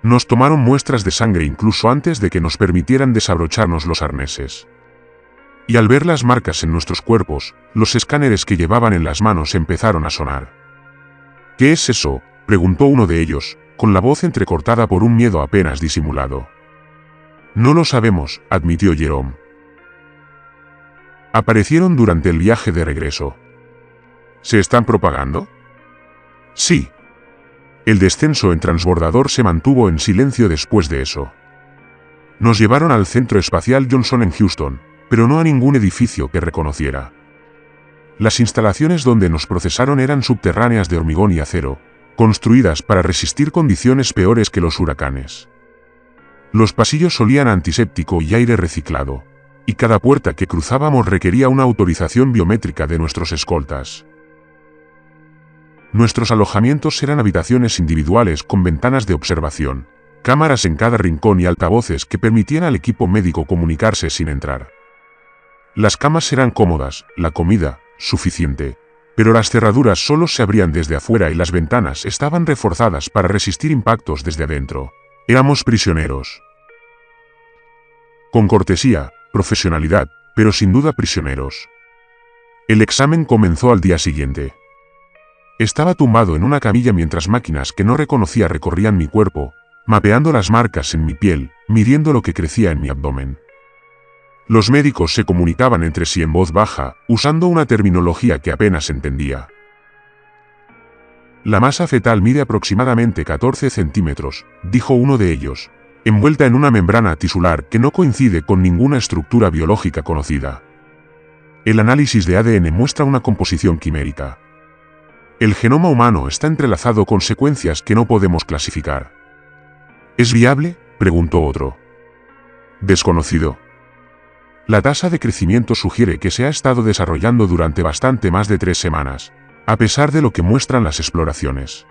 Nos tomaron muestras de sangre incluso antes de que nos permitieran desabrocharnos los arneses. Y al ver las marcas en nuestros cuerpos, los escáneres que llevaban en las manos empezaron a sonar. ¿Qué es eso?, preguntó uno de ellos, con la voz entrecortada por un miedo apenas disimulado. No lo sabemos, admitió Jerome. Aparecieron durante el viaje de regreso. ¿Se están propagando? Sí. El descenso en transbordador se mantuvo en silencio después de eso. Nos llevaron al Centro Espacial Johnson en Houston, pero no a ningún edificio que reconociera. Las instalaciones donde nos procesaron eran subterráneas de hormigón y acero, construidas para resistir condiciones peores que los huracanes. Los pasillos olían a antiséptico y aire reciclado, y cada puerta que cruzábamos requería una autorización biométrica de nuestros escoltas. Nuestros alojamientos eran habitaciones individuales con ventanas de observación, cámaras en cada rincón y altavoces que permitían al equipo médico comunicarse sin entrar. Las camas eran cómodas, la comida, suficiente, pero las cerraduras solo se abrían desde afuera y las ventanas estaban reforzadas para resistir impactos desde adentro. Éramos prisioneros. Con cortesía, profesionalidad, pero sin duda prisioneros. El examen comenzó al día siguiente. Estaba tumbado en una camilla mientras máquinas que no reconocía recorrían mi cuerpo, mapeando las marcas en mi piel, midiendo lo que crecía en mi abdomen. Los médicos se comunicaban entre sí en voz baja, usando una terminología que apenas entendía. La masa fetal mide aproximadamente 14 centímetros, dijo uno de ellos, envuelta en una membrana tisular que no coincide con ninguna estructura biológica conocida. El análisis de ADN muestra una composición quimérica. El genoma humano está entrelazado con secuencias que no podemos clasificar. ¿Es viable?, preguntó otro. Desconocido. La tasa de crecimiento sugiere que se ha estado desarrollando durante bastante más de 3 semanas, a pesar de lo que muestran las exploraciones.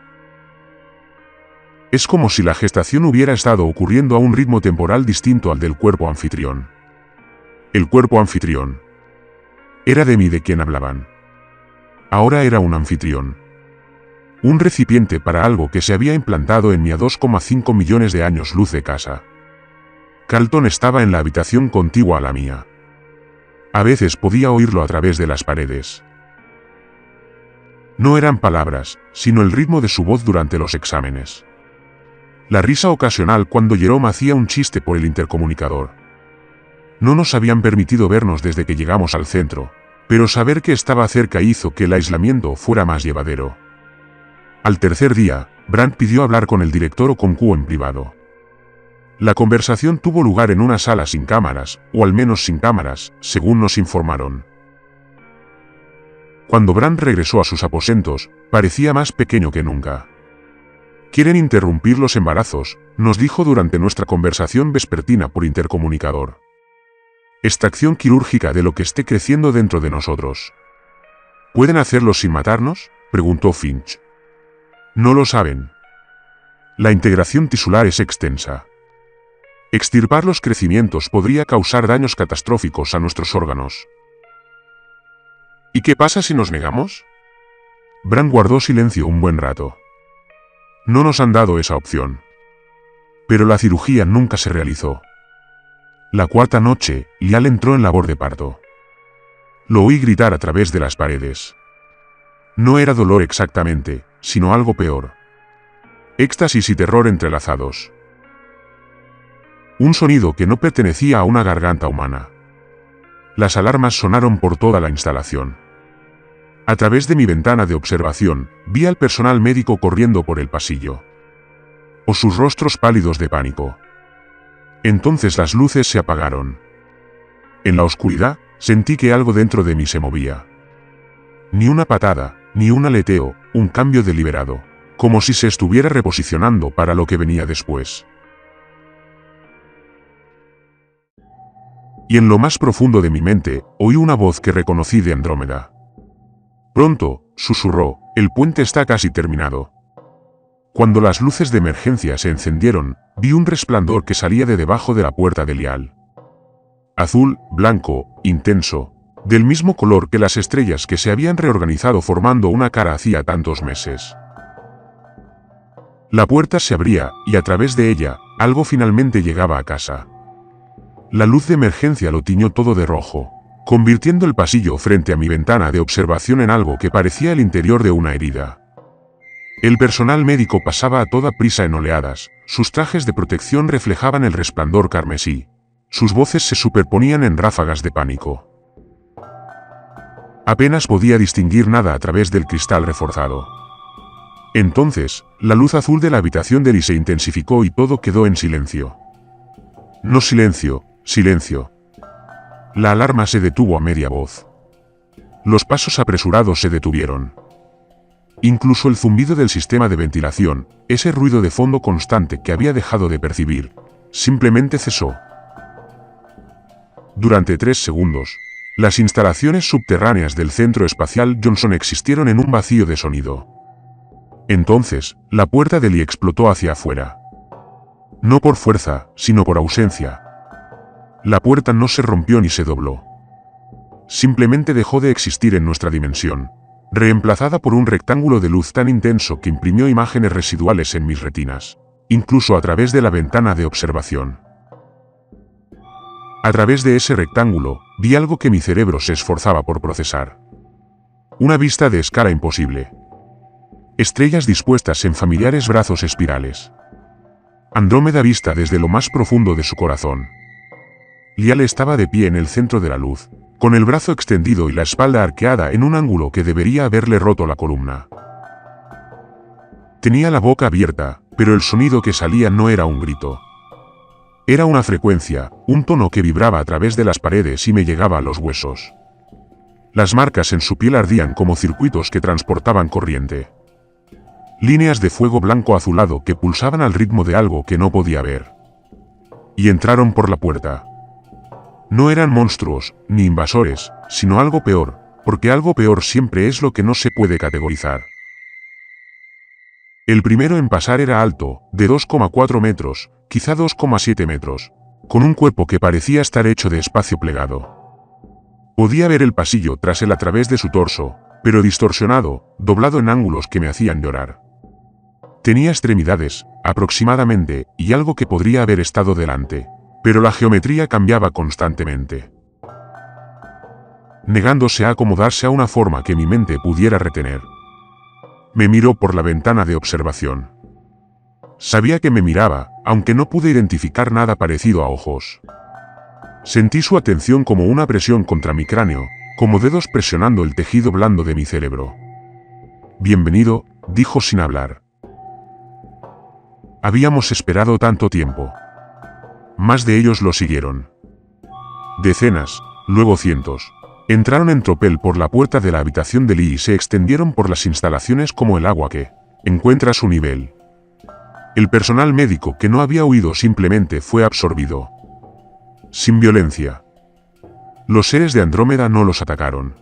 Es como si la gestación hubiera estado ocurriendo a un ritmo temporal distinto al del cuerpo anfitrión. El cuerpo anfitrión. Era de mí de quien hablaban. Ahora era un anfitrión. Un recipiente para algo que se había implantado en mí a 2,5 millones de años luz de casa. Carlton estaba en la habitación contigua a la mía. A veces podía oírlo a través de las paredes. No eran palabras, sino el ritmo de su voz durante los exámenes. La risa ocasional cuando Jerome hacía un chiste por el intercomunicador. No nos habían permitido vernos desde que llegamos al centro, pero saber que estaba cerca hizo que el aislamiento fuera más llevadero. Al tercer día, Brand pidió hablar con el director o con Q en privado. La conversación tuvo lugar en una sala sin cámaras, o al menos sin cámaras, según nos informaron. Cuando Brand regresó a sus aposentos, parecía más pequeño que nunca. «Quieren interrumpir los embarazos», nos dijo durante nuestra conversación vespertina por intercomunicador. «Extracción quirúrgica de lo que esté creciendo dentro de nosotros». «¿Pueden hacerlo sin matarnos?», preguntó Finch. «No lo saben. La integración tisular es extensa. Extirpar los crecimientos podría causar daños catastróficos a nuestros órganos». «¿Y qué pasa si nos negamos?». Brand guardó silencio un buen rato. «No nos han dado esa opción. Pero la cirugía nunca se realizó». La cuarta noche, Lial entró en labor de parto. Lo oí gritar a través de las paredes. No era dolor exactamente, sino algo peor. Éxtasis y terror entrelazados. Un sonido que no pertenecía a una garganta humana. Las alarmas sonaron por toda la instalación. A través de mi ventana de observación, vi al personal médico corriendo por el pasillo. O sus rostros pálidos de pánico. Entonces las luces se apagaron. En la oscuridad, sentí que algo dentro de mí se movía. Ni una patada, ni un aleteo, un cambio deliberado, como si se estuviera reposicionando para lo que venía después. Y en lo más profundo de mi mente, oí una voz que reconocí de Andrómeda. «Pronto», susurró, «el puente está casi terminado». Cuando las luces de emergencia se encendieron, vi un resplandor que salía de debajo de la puerta de Lial. Azul, blanco, intenso, del mismo color que las estrellas que se habían reorganizado formando una cara hacía tantos meses. La puerta se abría, y a través de ella, algo finalmente llegaba a casa. La luz de emergencia lo tiñó todo de rojo, convirtiendo el pasillo frente a mi ventana de observación en algo que parecía el interior de una herida. El personal médico pasaba a toda prisa en oleadas, sus trajes de protección reflejaban el resplandor carmesí, sus voces se superponían en ráfagas de pánico. Apenas podía distinguir nada a través del cristal reforzado. Entonces, la luz azul de la habitación de Lee se intensificó y todo quedó en silencio. No silencio, silencio. La alarma se detuvo a media voz. Los pasos apresurados se detuvieron. Incluso el zumbido del sistema de ventilación, ese ruido de fondo constante que había dejado de percibir, simplemente cesó. Durante 3 segundos, las instalaciones subterráneas del Centro Espacial Johnson existieron en un vacío de sonido. Entonces, la puerta de Lee explotó hacia afuera. No por fuerza, sino por ausencia. La puerta no se rompió ni se dobló. Simplemente dejó de existir en nuestra dimensión, reemplazada por un rectángulo de luz tan intenso que imprimió imágenes residuales en mis retinas, incluso a través de la ventana de observación. A través de ese rectángulo, vi algo que mi cerebro se esforzaba por procesar. Una vista de escala imposible. Estrellas dispuestas en familiares brazos espirales. Andrómeda vista desde lo más profundo de su corazón. Lial estaba de pie en el centro de la luz, con el brazo extendido y la espalda arqueada en un ángulo que debería haberle roto la columna. Tenía la boca abierta, pero el sonido que salía no era un grito. Era una frecuencia, un tono que vibraba a través de las paredes y me llegaba a los huesos. Las marcas en su piel ardían como circuitos que transportaban corriente. Líneas de fuego blanco azulado que pulsaban al ritmo de algo que no podía ver. Y entraron por la puerta. No eran monstruos, ni invasores, sino algo peor, porque algo peor siempre es lo que no se puede categorizar. El primero en pasar era alto, de 2,4 metros, quizá 2,7 metros, con un cuerpo que parecía estar hecho de espacio plegado. Podía ver el pasillo tras él a través de su torso, pero distorsionado, doblado en ángulos que me hacían llorar. Tenía extremidades, aproximadamente, y algo que podría haber estado delante, pero la geometría cambiaba constantemente, negándose a acomodarse a una forma que mi mente pudiera retener. Me miró por la ventana de observación. Sabía que me miraba, aunque no pude identificar nada parecido a ojos. Sentí su atención como una presión contra mi cráneo, como dedos presionando el tejido blando de mi cerebro. «Bienvenido», dijo sin hablar. Habíamos esperado tanto tiempo. Más de ellos lo siguieron. Decenas, luego cientos. Entraron en tropel por la puerta de la habitación de Lee y se extendieron por las instalaciones como el agua que encuentra su nivel. El personal médico que no había huido simplemente fue absorbido. Sin violencia. Los seres de Andrómeda no los atacaron.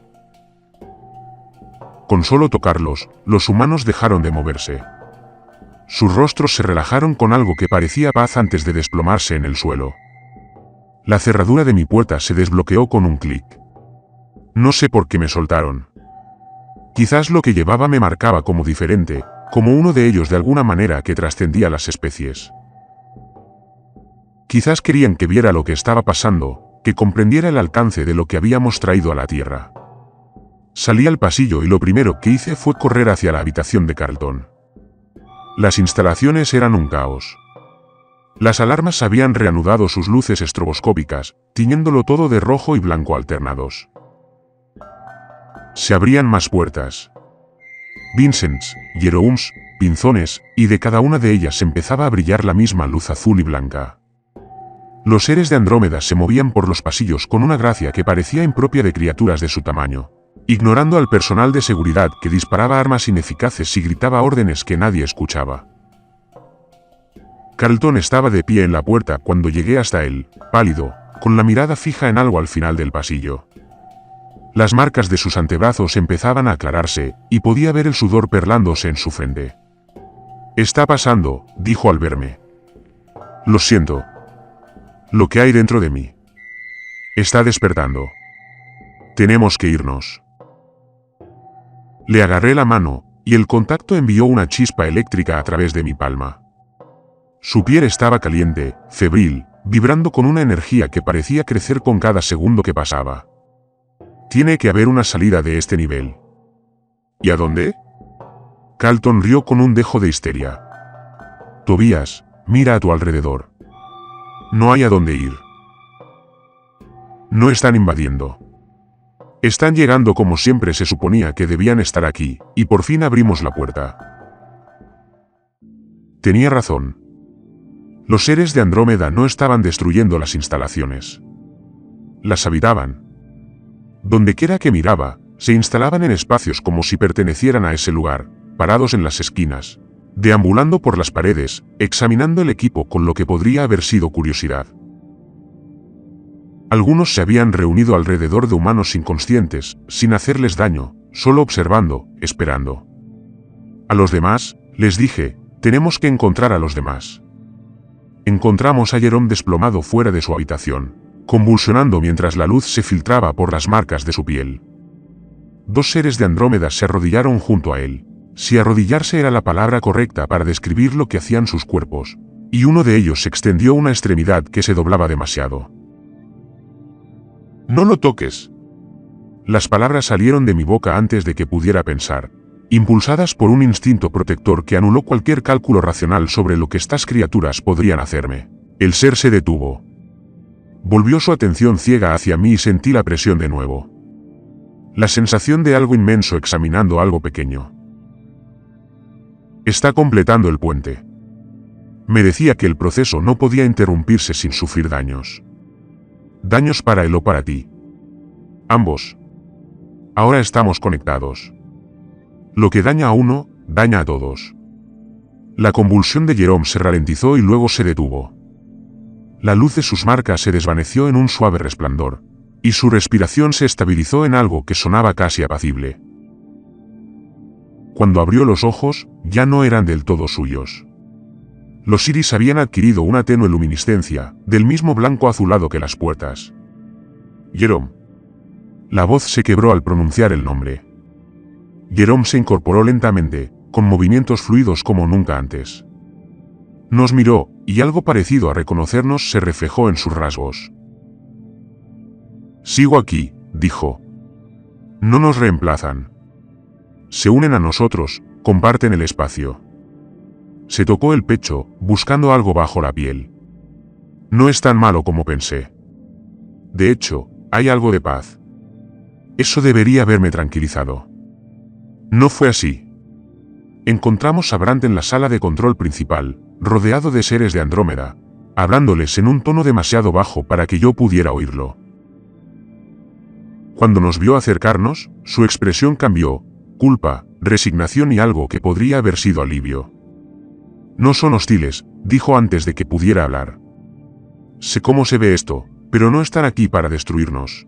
Con solo tocarlos, los humanos dejaron de moverse. Sus rostros se relajaron con algo que parecía paz antes de desplomarse en el suelo. La cerradura de mi puerta se desbloqueó con un clic. No sé por qué me soltaron. Quizás lo que llevaba me marcaba como diferente, como uno de ellos de alguna manera que trascendía las especies. Quizás querían que viera lo que estaba pasando, que comprendiera el alcance de lo que habíamos traído a la Tierra. Salí al pasillo y lo primero que hice fue correr hacia la habitación de Carlton. Las instalaciones eran un caos. Las alarmas habían reanudado sus luces estroboscópicas, tiñéndolo todo de rojo y blanco alternados. Se abrían más puertas. Vincents, Jeromes, pinzones, y de cada una de ellas empezaba a brillar la misma luz azul y blanca. Los seres de Andrómeda se movían por los pasillos con una gracia que parecía impropia de criaturas de su tamaño, ignorando al personal de seguridad que disparaba armas ineficaces y gritaba órdenes que nadie escuchaba. Carlton estaba de pie en la puerta cuando llegué hasta él, pálido, con la mirada fija en algo al final del pasillo. Las marcas de sus antebrazos empezaban a aclararse, y podía ver el sudor perlándose en su frente. «Está pasando», dijo al verme. «Lo siento. Lo que hay dentro de mí está despertando. Tenemos que irnos». Le agarré la mano, y el contacto envió una chispa eléctrica a través de mi palma. Su piel estaba caliente, febril, vibrando con una energía que parecía crecer con cada segundo que pasaba. Tiene que haber una salida de este nivel. ¿Y a dónde? Carlton rió con un dejo de histeria. Tobías, mira a tu alrededor. No hay a dónde ir. No están invadiendo. Están llegando como siempre se suponía que debían estar aquí, y por fin abrimos la puerta. Tenía razón. Los seres de Andrómeda no estaban destruyendo las instalaciones. Las habitaban. Dondequiera que miraba, se instalaban en espacios como si pertenecieran a ese lugar, parados en las esquinas, deambulando por las paredes, examinando el equipo con lo que podría haber sido curiosidad. Algunos se habían reunido alrededor de humanos inconscientes, sin hacerles daño, solo observando, esperando. A los demás, les dije, tenemos que encontrar a los demás. Encontramos a Jerome desplomado fuera de su habitación, convulsionando mientras la luz se filtraba por las marcas de su piel. Dos seres de Andrómeda se arrodillaron junto a él, si arrodillarse era la palabra correcta para describir lo que hacían sus cuerpos, y uno de ellos extendió una extremidad que se doblaba demasiado. «No lo toques». Las palabras salieron de mi boca antes de que pudiera pensar, impulsadas por un instinto protector que anuló cualquier cálculo racional sobre lo que estas criaturas podrían hacerme. El ser se detuvo. Volvió su atención ciega hacia mí y sentí la presión de nuevo. La sensación de algo inmenso examinando algo pequeño. Está completando el puente. Me decía que el proceso no podía interrumpirse sin sufrir daños. Daños para él o para ti. Ambos. Ahora estamos conectados. Lo que daña a uno, daña a todos. La convulsión de Jerome se ralentizó y luego se detuvo. La luz de sus marcas se desvaneció en un suave resplandor, y su respiración se estabilizó en algo que sonaba casi apacible. Cuando abrió los ojos, ya no eran del todo suyos. Los iris habían adquirido una tenue luminiscencia, del mismo blanco azulado que las puertas. Jerome. La voz se quebró al pronunciar el nombre. Jerome se incorporó lentamente, con movimientos fluidos como nunca antes. Nos miró, y algo parecido a reconocernos se reflejó en sus rasgos. «Sigo aquí», dijo. «No nos reemplazan. Se unen a nosotros, comparten el espacio». Se tocó el pecho, buscando algo bajo la piel. «No es tan malo como pensé. De hecho, hay algo de paz. Eso debería haberme tranquilizado». No fue así. Encontramos a Brandt en la sala de control principal, rodeado de seres de Andrómeda, hablándoles en un tono demasiado bajo para que yo pudiera oírlo. Cuando nos vio acercarnos, su expresión cambió: culpa, resignación y algo que podría haber sido alivio. «No son hostiles», dijo antes de que pudiera hablar. «Sé cómo se ve esto, pero no están aquí para destruirnos».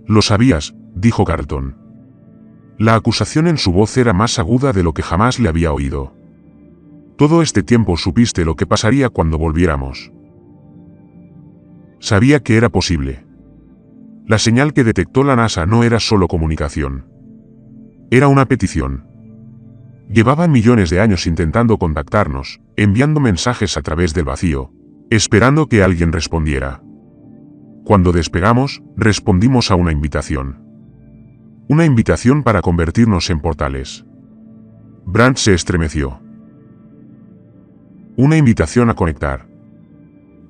«Lo sabías», dijo Carlton. La acusación en su voz era más aguda de lo que jamás le había oído. «Todo este tiempo supiste lo que pasaría cuando volviéramos». Sabía que era posible. La señal que detectó la NASA no era solo comunicación. Era una petición. Llevaban millones de años intentando contactarnos, enviando mensajes a través del vacío, esperando que alguien respondiera. Cuando despegamos, respondimos a una invitación. Una invitación para convertirnos en portales. Brandt se estremeció. Una invitación a conectar.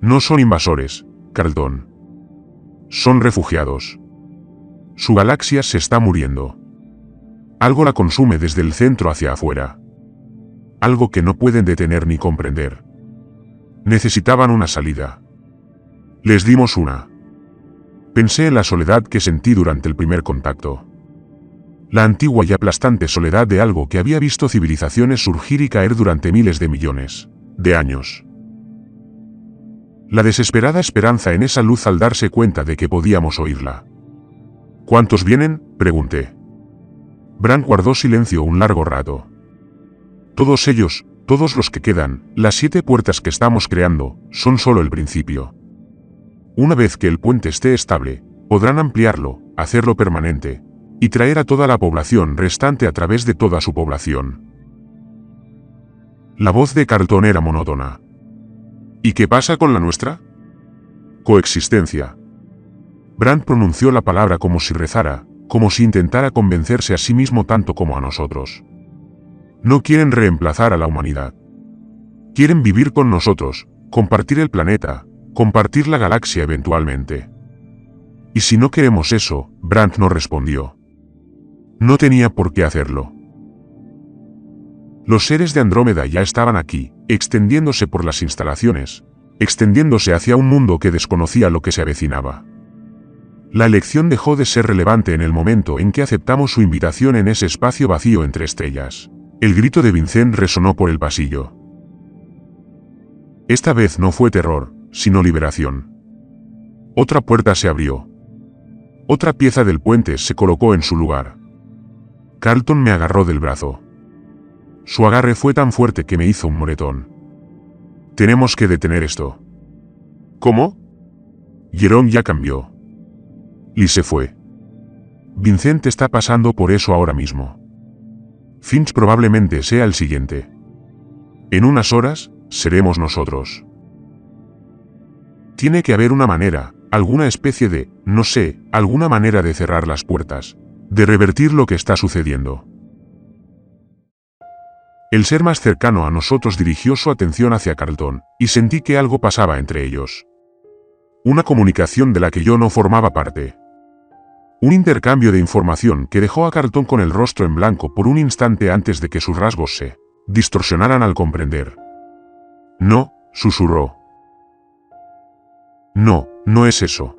No son invasores, Carlton. Son refugiados. Su galaxia se está muriendo. Algo la consume desde el centro hacia afuera. Algo que no pueden detener ni comprender. Necesitaban una salida. Les dimos una. Pensé en la soledad que sentí durante el primer contacto. La antigua y aplastante soledad de algo que había visto civilizaciones surgir y caer durante miles de millones de años. La desesperada esperanza en esa luz al darse cuenta de que podíamos oírla. «¿Cuántos vienen?», pregunté. Brandt guardó silencio un largo rato. «Todos ellos, todos los que quedan, las 7 puertas que estamos creando, son solo el principio. Una vez que el puente esté estable, podrán ampliarlo, hacerlo permanente, y traer a toda la población restante a través de toda su población». La voz de Carlton era monótona. «¿Y qué pasa con la nuestra?». «Coexistencia». Brandt pronunció la palabra como si rezara, como si intentara convencerse a sí mismo tanto como a nosotros. «No quieren reemplazar a la humanidad. Quieren vivir con nosotros, compartir el planeta, compartir la galaxia eventualmente». «¿Y si no queremos eso?», Brandt no respondió. No tenía por qué hacerlo. Los seres de Andrómeda ya estaban aquí, extendiéndose por las instalaciones, extendiéndose hacia un mundo que desconocía lo que se avecinaba. La elección dejó de ser relevante en el momento en que aceptamos su invitación en ese espacio vacío entre estrellas. El grito de Vincent resonó por el pasillo. Esta vez no fue terror, sino liberación. Otra puerta se abrió. Otra pieza del puente se colocó en su lugar. Carlton me agarró del brazo. Su agarre fue tan fuerte que me hizo un moretón. «Tenemos que detener esto». «¿Cómo?». Jerome ya cambió. Y se fue. Vincent está pasando por eso ahora mismo. Finch probablemente sea el siguiente. En unas horas, seremos nosotros. Tiene que haber una manera, alguna especie de, no sé, alguna manera de cerrar las puertas, de revertir lo que está sucediendo. El ser más cercano a nosotros dirigió su atención hacia Carlton, y sentí que algo pasaba entre ellos. Una comunicación de la que yo no formaba parte. Un intercambio de información que dejó a Carlton con el rostro en blanco por un instante antes de que sus rasgos se distorsionaran al comprender. «No», susurró. «No, no es eso.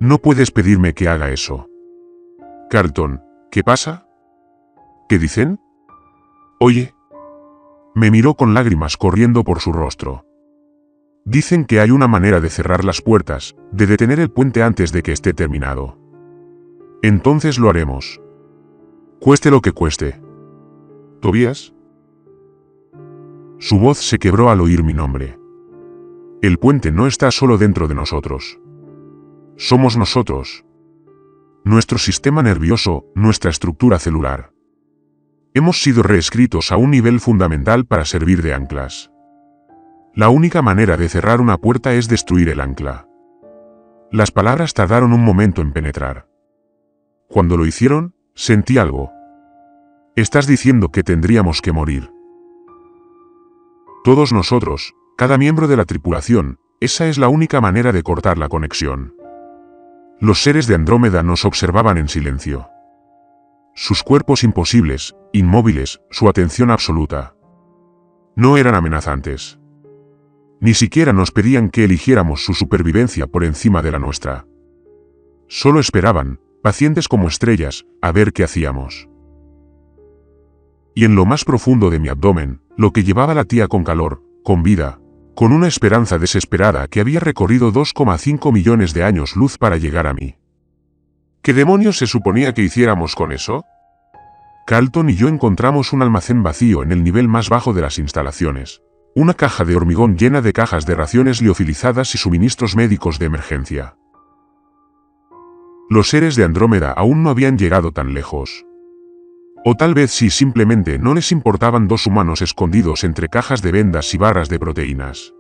No puedes pedirme que haga eso». «Carlton, ¿qué pasa? ¿Qué dicen?». «Oye». Me miró con lágrimas corriendo por su rostro. Dicen que hay una manera de cerrar las puertas, de detener el puente antes de que esté terminado. Entonces lo haremos. Cueste lo que cueste. ¿Tobías? Su voz se quebró al oír mi nombre. El puente no está solo dentro de nosotros. Somos nosotros. Nuestro sistema nervioso, nuestra estructura celular. Hemos sido reescritos a un nivel fundamental para servir de anclas. La única manera de cerrar una puerta es destruir el ancla. Las palabras tardaron un momento en penetrar. Cuando lo hicieron, sentí algo. Estás diciendo que tendríamos que morir. Todos nosotros, cada miembro de la tripulación, esa es la única manera de cortar la conexión. Los seres de Andrómeda nos observaban en silencio. Sus cuerpos imposibles, inmóviles, su atención absoluta. No eran amenazantes. Ni siquiera nos pedían que eligiéramos su supervivencia por encima de la nuestra. Solo esperaban, pacientes como estrellas, a ver qué hacíamos. Y en lo más profundo de mi abdomen, lo que llevaba latía con calor, con vida, con una esperanza desesperada que había recorrido 2,5 millones de años luz para llegar a mí. ¿Qué demonios se suponía que hiciéramos con eso? Carlton y yo encontramos un almacén vacío en el nivel más bajo de las instalaciones. Una caja de hormigón llena de cajas de raciones liofilizadas y suministros médicos de emergencia. Los seres de Andrómeda aún no habían llegado tan lejos. O tal vez sí, simplemente no les importaban dos humanos escondidos entre cajas de vendas y barras de proteínas.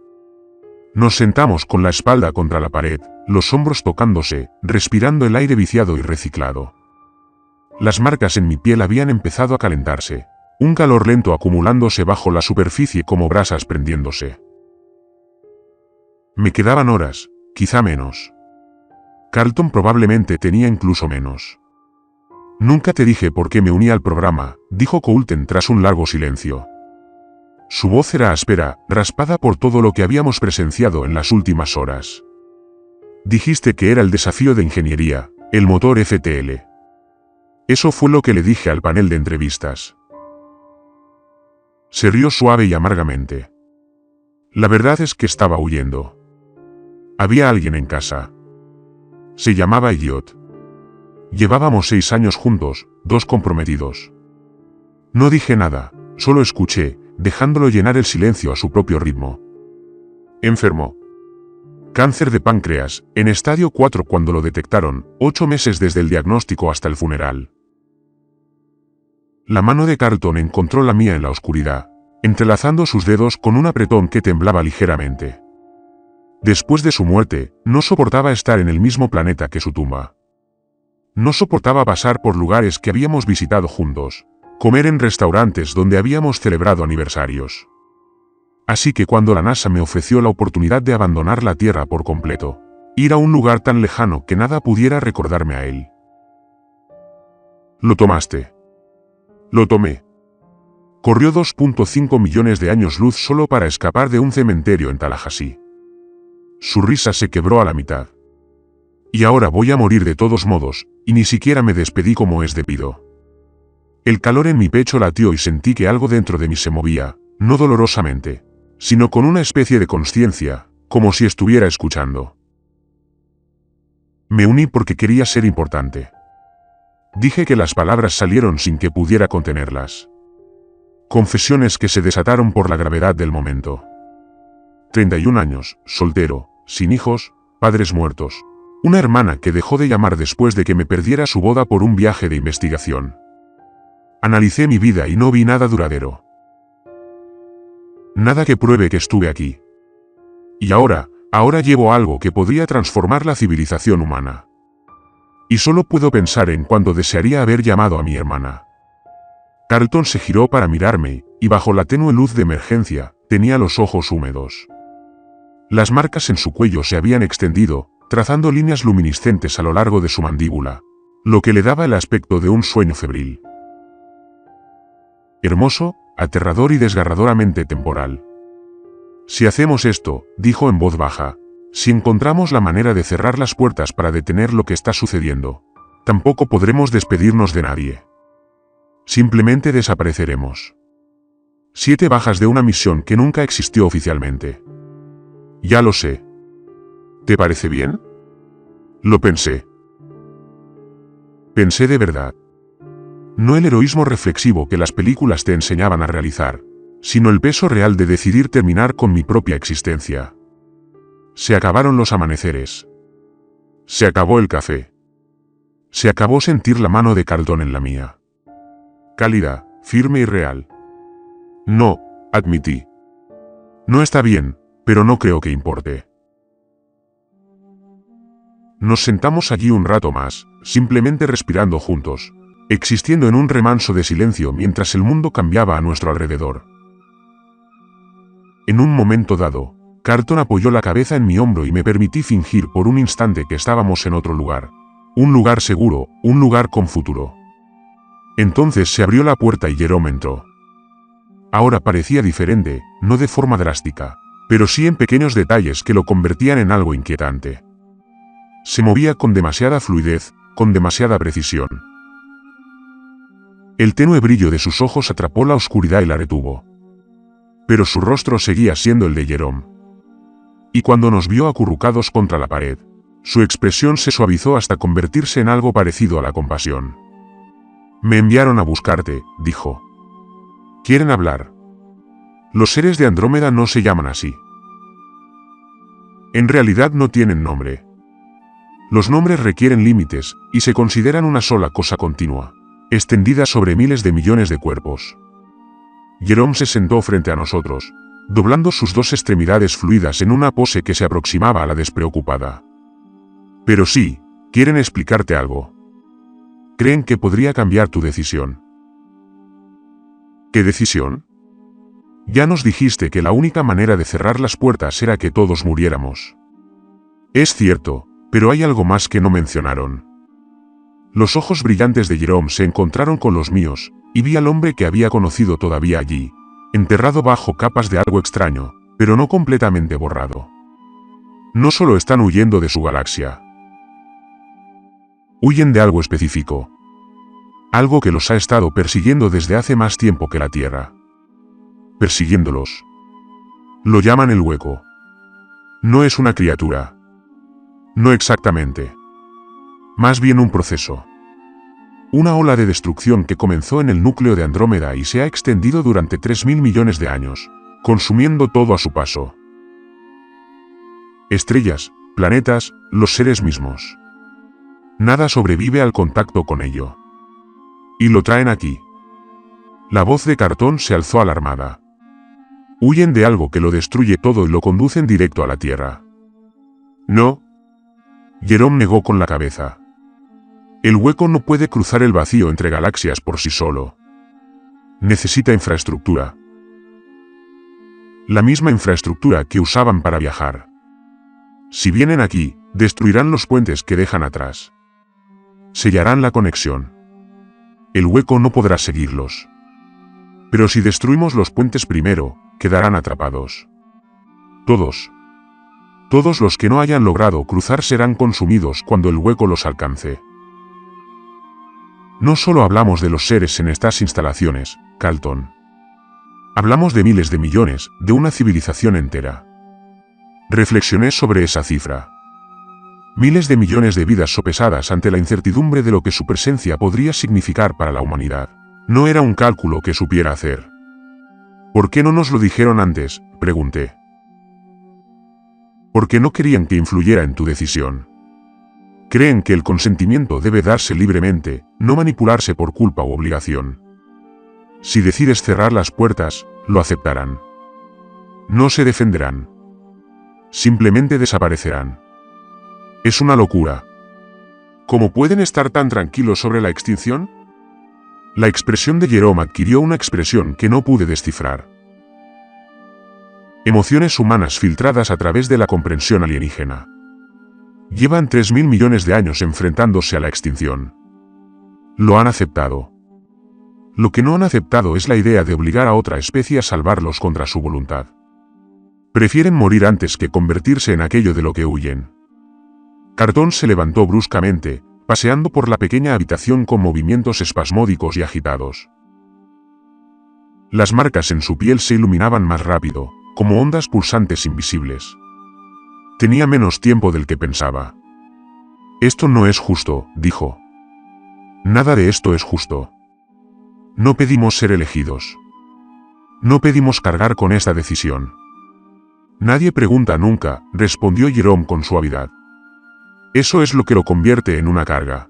Nos sentamos con la espalda contra la pared, los hombros tocándose, respirando el aire viciado y reciclado. Las marcas en mi piel habían empezado a calentarse, un calor lento acumulándose bajo la superficie como brasas prendiéndose. Me quedaban horas, quizá menos. Carlton probablemente tenía incluso menos. Nunca te dije por qué me uní al programa, dijo Coulter tras un largo silencio. Su voz era áspera, raspada por todo lo que habíamos presenciado en las últimas horas. Dijiste que era el desafío de ingeniería, el motor FTL. Eso fue lo que le dije al panel de entrevistas. Se rió suave y amargamente. La verdad es que estaba huyendo. Había alguien en casa. Se llamaba Elliot. Llevábamos 6 años juntos, 2 comprometidos. No dije nada, solo escuché, dejándolo llenar el silencio a su propio ritmo. Enfermo. Cáncer de páncreas, en estadio 4 cuando lo detectaron, 8 meses desde el diagnóstico hasta el funeral. La mano de Carlton encontró la mía en la oscuridad, entrelazando sus dedos con un apretón que temblaba ligeramente. Después de su muerte, no soportaba estar en el mismo planeta que su tumba. No soportaba pasar por lugares que habíamos visitado juntos, comer en restaurantes donde habíamos celebrado aniversarios. Así que cuando la NASA me ofreció la oportunidad de abandonar la Tierra por completo, ir a un lugar tan lejano que nada pudiera recordarme a él. Lo tomaste. Lo tomé. Corrió 2,5 millones de años luz solo para escapar de un cementerio en Tallahassee. Su risa se quebró a la mitad. Y ahora voy a morir de todos modos, y ni siquiera me despedí como es debido. El calor en mi pecho latió y sentí que algo dentro de mí se movía, no dolorosamente, sino con una especie de consciencia, como si estuviera escuchando. Me uní porque quería ser importante. Dije que las palabras salieron sin que pudiera contenerlas. Confesiones que se desataron por la gravedad del momento. 31 años, soltero, sin hijos, padres muertos. Una hermana que dejó de llamar después de que me perdiera su boda por un viaje de investigación. Analicé mi vida y no vi nada duradero. Nada que pruebe que estuve aquí. Y ahora llevo algo que podría transformar la civilización humana. Y solo puedo pensar en cuánto desearía haber llamado a mi hermana. Carlton se giró para mirarme, y bajo la tenue luz de emergencia, tenía los ojos húmedos. Las marcas en su cuello se habían extendido, trazando líneas luminiscentes a lo largo de su mandíbula, lo que le daba el aspecto de un sueño febril. Hermoso, aterrador y desgarradoramente temporal. Si hacemos esto, dijo en voz baja, si encontramos la manera de cerrar las puertas para detener lo que está sucediendo, tampoco podremos despedirnos de nadie. Simplemente desapareceremos. 7 bajas de una misión que nunca existió oficialmente. Ya lo sé. ¿Te parece bien? Lo pensé. Pensé de verdad. No el heroísmo reflexivo que las películas te enseñaban a realizar, sino el peso real de decidir terminar con mi propia existencia. Se acabaron los amaneceres. Se acabó el café. Se acabó sentir la mano de Carlton en la mía. Cálida, firme y real. No, admití. No está bien, pero no creo que importe. Nos sentamos allí un rato más, simplemente respirando juntos, existiendo en un remanso de silencio mientras el mundo cambiaba a nuestro alrededor. En un momento dado, Carlton apoyó la cabeza en mi hombro y me permití fingir por un instante que estábamos en otro lugar. Un lugar seguro, un lugar con futuro. Entonces se abrió la puerta y Jerome entró. Ahora parecía diferente, no de forma drástica, pero sí en pequeños detalles que lo convertían en algo inquietante. Se movía con demasiada fluidez, con demasiada precisión. El tenue brillo de sus ojos atrapó la oscuridad y la retuvo. Pero su rostro seguía siendo el de Jerome. Y cuando nos vio acurrucados contra la pared, su expresión se suavizó hasta convertirse en algo parecido a la compasión. Me enviaron a buscarte, dijo. ¿Quieren hablar? Los seres de Andrómeda no se llaman así. En realidad no tienen nombre. Los nombres requieren límites, y se consideran una sola cosa continua, extendida sobre miles de millones de cuerpos. Jerome se sentó frente a nosotros, doblando sus dos extremidades fluidas en una pose que se aproximaba a la despreocupada. Pero sí, quieren explicarte algo. Creen que podría cambiar tu decisión. ¿Qué decisión? Ya nos dijiste que la única manera de cerrar las puertas era que todos muriéramos. Es cierto, pero hay algo más que no mencionaron. Los ojos brillantes de Jerome se encontraron con los míos, y vi al hombre que había conocido todavía allí, enterrado bajo capas de algo extraño, pero no completamente borrado. No solo están huyendo de su galaxia. Huyen de algo específico. Algo que los ha estado persiguiendo desde hace más tiempo que la Tierra. Persiguiéndolos. Lo llaman el hueco. No es una criatura. No exactamente. Más bien un proceso. Una ola de destrucción que comenzó en el núcleo de Andrómeda y se ha extendido durante 3.000 millones de años, consumiendo todo a su paso. Estrellas, planetas, los seres mismos. Nada sobrevive al contacto con ello. Y lo traen aquí. La voz de Carlton se alzó alarmada. Huyen de algo que lo destruye todo y lo conducen directo a la Tierra. No. Jerome negó con la cabeza. El hueco no puede cruzar el vacío entre galaxias por sí solo. Necesita infraestructura. La misma infraestructura que usaban para viajar. Si vienen aquí, destruirán los puentes que dejan atrás. Sellarán la conexión. El hueco no podrá seguirlos. Pero si destruimos los puentes primero, quedarán atrapados. Todos. Todos los que no hayan logrado cruzar serán consumidos cuando el hueco los alcance. No solo hablamos de los seres en estas instalaciones, Carlton. Hablamos de miles de millones, de una civilización entera. Reflexioné sobre esa cifra. Miles de millones de vidas sopesadas ante la incertidumbre de lo que su presencia podría significar para la humanidad. No era un cálculo que supiera hacer. ¿Por qué no nos lo dijeron antes?, pregunté. Porque no querían que influyera en tu decisión. Creen que el consentimiento debe darse libremente, no manipularse por culpa u obligación. Si decides cerrar las puertas, lo aceptarán. No se defenderán. Simplemente desaparecerán. Es una locura. ¿Cómo pueden estar tan tranquilos sobre la extinción? La expresión de Jerome adquirió una expresión que no pude descifrar. Emociones humanas filtradas a través de la comprensión alienígena. Llevan 3.000 millones de años enfrentándose a la extinción. Lo han aceptado. Lo que no han aceptado es la idea de obligar a otra especie a salvarlos contra su voluntad. Prefieren morir antes que convertirse en aquello de lo que huyen. Carlton se levantó bruscamente, paseando por la pequeña habitación con movimientos espasmódicos y agitados. Las marcas en su piel se iluminaban más rápido, como ondas pulsantes invisibles. Tenía menos tiempo del que pensaba. Esto no es justo, dijo. Nada de esto es justo. No pedimos ser elegidos. No pedimos cargar con esta decisión. Nadie pregunta nunca, respondió Jerome con suavidad. Eso es lo que lo convierte en una carga.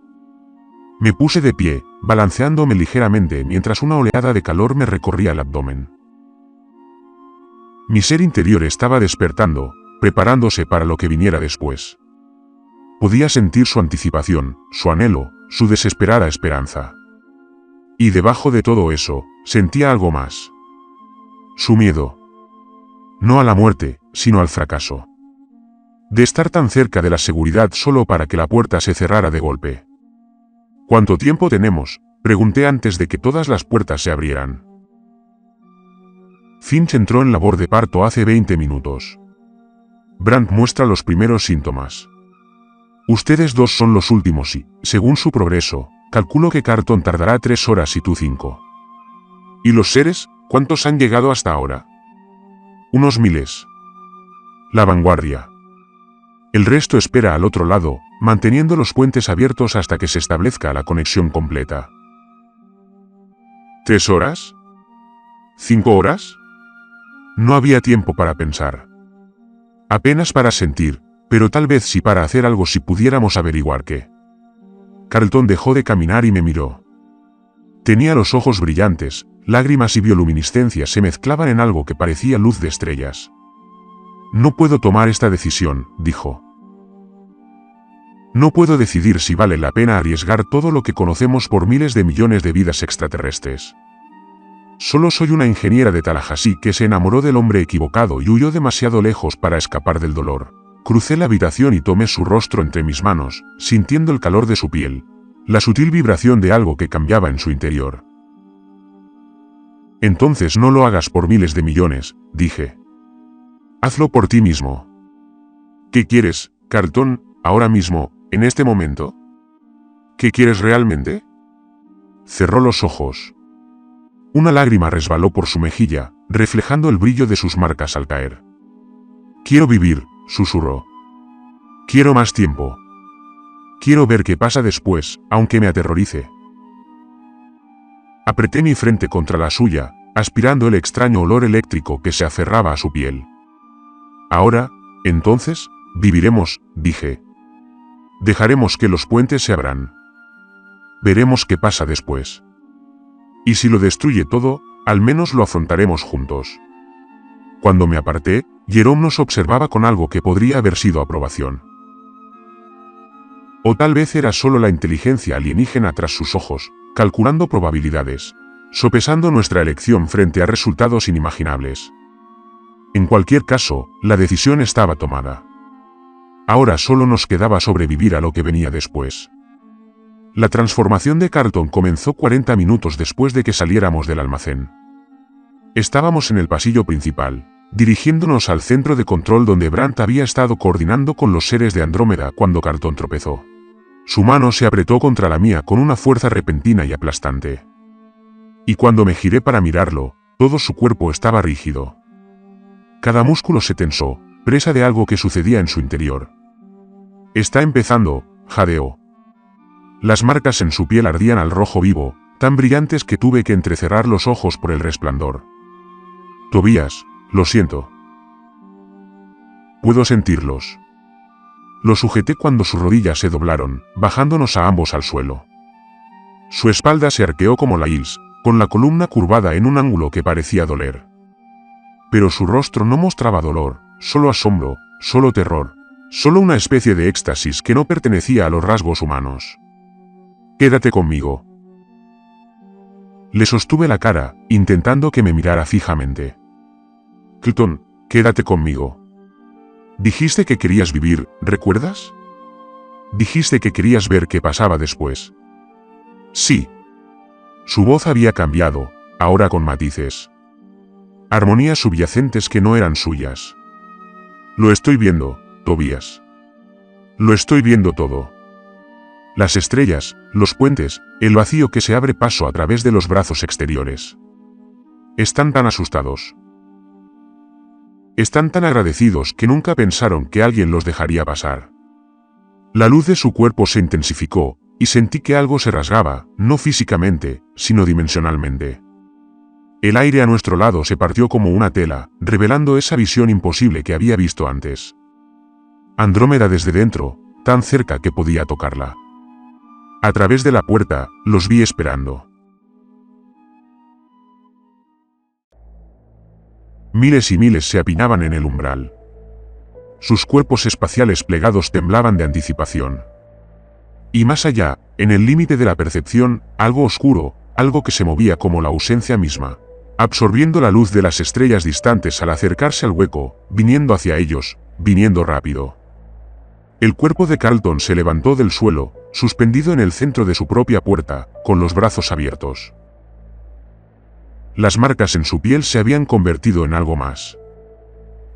Me puse de pie, balanceándome ligeramente mientras una oleada de calor me recorría el abdomen. Mi ser interior estaba despertando, preparándose para lo que viniera después. Podía sentir su anticipación, su anhelo, su desesperada esperanza. Y debajo de todo eso, sentía algo más. Su miedo. No a la muerte, sino al fracaso. De estar tan cerca de la seguridad solo para que la puerta se cerrara de golpe. ¿Cuánto tiempo tenemos?, pregunté antes de que todas las puertas se abrieran. Finch entró en labor de parto hace 20 minutos. Brandt muestra los primeros síntomas. Ustedes dos son los últimos y, según su progreso, calculo que Carlton tardará 3 horas y tú 5. ¿Y los seres? ¿Cuántos han llegado hasta ahora? Unos miles. La vanguardia. El resto espera al otro lado, manteniendo los puentes abiertos hasta que se establezca la conexión completa. ¿3 horas? ¿5 horas? No había tiempo para pensar. Apenas para sentir, pero tal vez sí para hacer algo si pudiéramos averiguar qué. Carlton dejó de caminar y me miró. Tenía los ojos brillantes, lágrimas y bioluminiscencia se mezclaban en algo que parecía luz de estrellas. No puedo tomar esta decisión, dijo. No puedo decidir si vale la pena arriesgar todo lo que conocemos por miles de millones de vidas extraterrestres. Solo soy una ingeniera de Tallahassee que se enamoró del hombre equivocado y huyó demasiado lejos para escapar del dolor. Crucé la habitación y tomé su rostro entre mis manos, sintiendo el calor de su piel, la sutil vibración de algo que cambiaba en su interior. Entonces no lo hagas por miles de millones, dije. Hazlo por ti mismo. ¿Qué quieres, Carlton, ahora mismo, en este momento? ¿Qué quieres realmente? Cerró los ojos. Una lágrima resbaló por su mejilla, reflejando el brillo de sus marcas al caer. Quiero vivir, susurró. Quiero más tiempo. Quiero ver qué pasa después, aunque me aterrorice. Apreté mi frente contra la suya, aspirando el extraño olor eléctrico que se aferraba a su piel. Ahora, entonces, viviremos, dije. Dejaremos que los puentes se abran. Veremos qué pasa después. Y si lo destruye todo, al menos lo afrontaremos juntos. Cuando me aparté, Jerome nos observaba con algo que podría haber sido aprobación. O tal vez era solo la inteligencia alienígena tras sus ojos, calculando probabilidades, sopesando nuestra elección frente a resultados inimaginables. En cualquier caso, la decisión estaba tomada. Ahora solo nos quedaba sobrevivir a lo que venía después. La transformación de Carlton comenzó 40 minutos después de que saliéramos del almacén. Estábamos en el pasillo principal, dirigiéndonos al centro de control donde Brandt había estado coordinando con los seres de Andrómeda cuando Carlton tropezó. Su mano se apretó contra la mía con una fuerza repentina y aplastante. Y cuando me giré para mirarlo, todo su cuerpo estaba rígido. Cada músculo se tensó, presa de algo que sucedía en su interior. Está empezando, jadeó. Las marcas en su piel ardían al rojo vivo, tan brillantes que tuve que entrecerrar los ojos por el resplandor. Tobías, lo siento. Puedo sentirlos. Lo sujeté cuando sus rodillas se doblaron, bajándonos a ambos al suelo. Su espalda se arqueó como la Hills, con la columna curvada en un ángulo que parecía doler. Pero su rostro no mostraba dolor, solo asombro, solo terror, solo una especie de éxtasis que no pertenecía a los rasgos humanos. Quédate conmigo. Le sostuve la cara, intentando que me mirara fijamente. Carlton, quédate conmigo. Dijiste que querías vivir, ¿recuerdas? Dijiste que querías ver qué pasaba después. Sí. Su voz había cambiado, ahora con matices. Armonías subyacentes que no eran suyas. Lo estoy viendo, Tobías. Lo estoy viendo todo. Las estrellas, los puentes, el vacío que se abre paso a través de los brazos exteriores. Están tan asustados. Están tan agradecidos que nunca pensaron que alguien los dejaría pasar. La luz de su cuerpo se intensificó, y sentí que algo se rasgaba, no físicamente, sino dimensionalmente. El aire a nuestro lado se partió como una tela, revelando esa visión imposible que había visto antes. Andrómeda desde dentro, tan cerca que podía tocarla. A través de la puerta, los vi esperando. Miles y miles se apinaban en el umbral. Sus cuerpos espaciales plegados temblaban de anticipación. Y más allá, en el límite de la percepción, algo oscuro, algo que se movía como la ausencia misma, absorbiendo la luz de las estrellas distantes al acercarse al hueco, viniendo hacia ellos, viniendo rápido. El cuerpo de Carlton se levantó del suelo, suspendido en el centro de su propia puerta, con los brazos abiertos. Las marcas en su piel se habían convertido en algo más.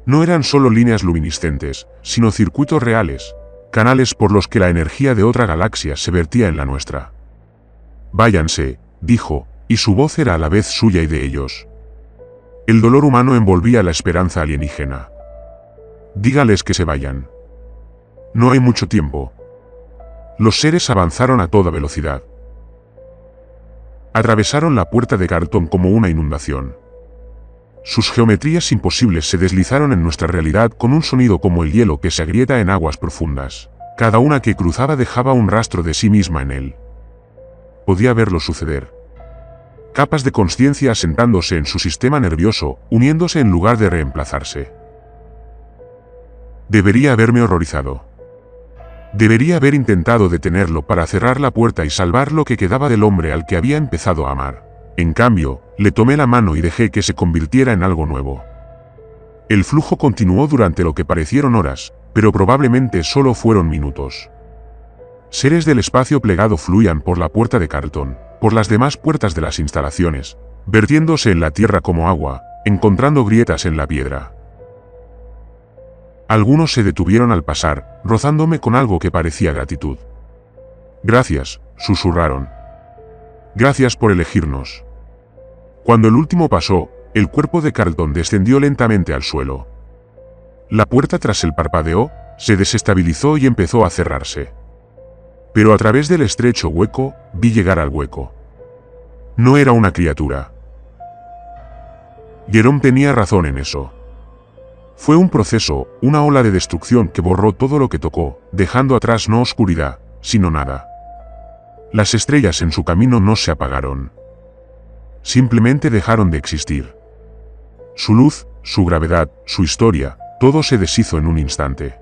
No eran solo líneas luminiscentes, sino circuitos reales, canales por los que la energía de otra galaxia se vertía en la nuestra. «Váyanse», dijo, y su voz era a la vez suya y de ellos. El dolor humano envolvía la esperanza alienígena. «Dígales que se vayan. No hay mucho tiempo». Los seres avanzaron a toda velocidad. Atravesaron la puerta de Carlton como una inundación. Sus geometrías imposibles se deslizaron en nuestra realidad con un sonido como el hielo que se agrieta en aguas profundas. Cada una que cruzaba dejaba un rastro de sí misma en él. Podía verlo suceder. Capas de consciencia asentándose en su sistema nervioso, uniéndose en lugar de reemplazarse. Debería haberme horrorizado. Debería haber intentado detenerlo para cerrar la puerta y salvar lo que quedaba del hombre al que había empezado a amar. En cambio, le tomé la mano y dejé que se convirtiera en algo nuevo. El flujo continuó durante lo que parecieron horas, pero probablemente solo fueron minutos. Seres del espacio plegado fluían por la puerta de Carlton, por las demás puertas de las instalaciones, vertiéndose en la tierra como agua, encontrando grietas en la piedra. Algunos se detuvieron al pasar, rozándome con algo que parecía gratitud. «Gracias», susurraron. «Gracias por elegirnos». Cuando el último pasó, el cuerpo de Carlton descendió lentamente al suelo. La puerta tras el parpadeo, se desestabilizó y empezó a cerrarse. Pero a través del estrecho hueco, vi llegar al hueco. No era una criatura. Jerome tenía razón en eso. Fue un proceso, una ola de destrucción que borró todo lo que tocó, dejando atrás no oscuridad, sino nada. Las estrellas en su camino no se apagaron. Simplemente dejaron de existir. Su luz, su gravedad, su historia, todo se deshizo en un instante.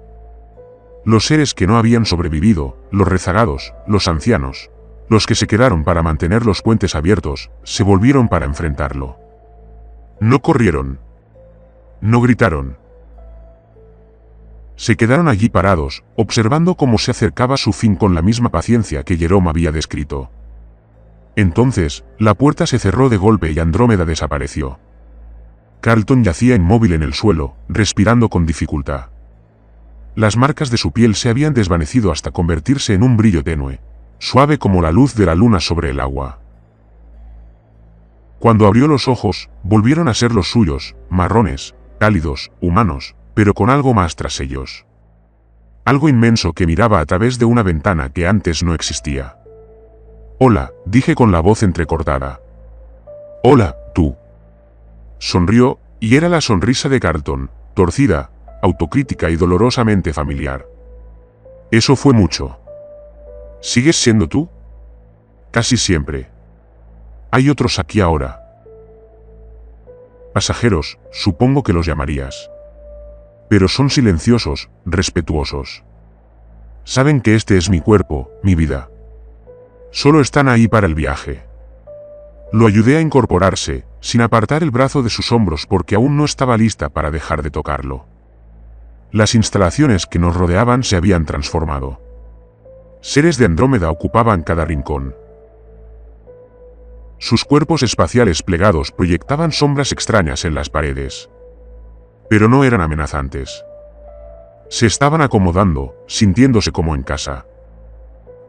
Los seres que no habían sobrevivido, los rezagados, los ancianos, los que se quedaron para mantener los puentes abiertos, se volvieron para enfrentarlo. No corrieron. No gritaron. Se quedaron allí parados, observando cómo se acercaba su fin con la misma paciencia que Jerome había descrito. Entonces, la puerta se cerró de golpe y Andrómeda desapareció. Carlton yacía inmóvil en el suelo, respirando con dificultad. Las marcas de su piel se habían desvanecido hasta convertirse en un brillo tenue, suave como la luz de la luna sobre el agua. Cuando abrió los ojos, volvieron a ser los suyos, marrones, cálidos, humanos, pero con algo más tras ellos. Algo inmenso que miraba a través de una ventana que antes no existía. «Hola», dije con la voz entrecortada. «Hola, tú». Sonrió, y era la sonrisa de Carlton, torcida, autocrítica y dolorosamente familiar. Eso fue mucho. ¿Sigues siendo tú? Casi siempre. Hay otros aquí ahora. Pasajeros, supongo que los llamarías. Pero son silenciosos, respetuosos. Saben que este es mi cuerpo, mi vida. Solo están ahí para el viaje. Lo ayudé a incorporarse, sin apartar el brazo de sus hombros porque aún no estaba lista para dejar de tocarlo. Las instalaciones que nos rodeaban se habían transformado. Seres de Andrómeda ocupaban cada rincón. Sus cuerpos espaciales plegados proyectaban sombras extrañas en las paredes. Pero no eran amenazantes. Se estaban acomodando, sintiéndose como en casa.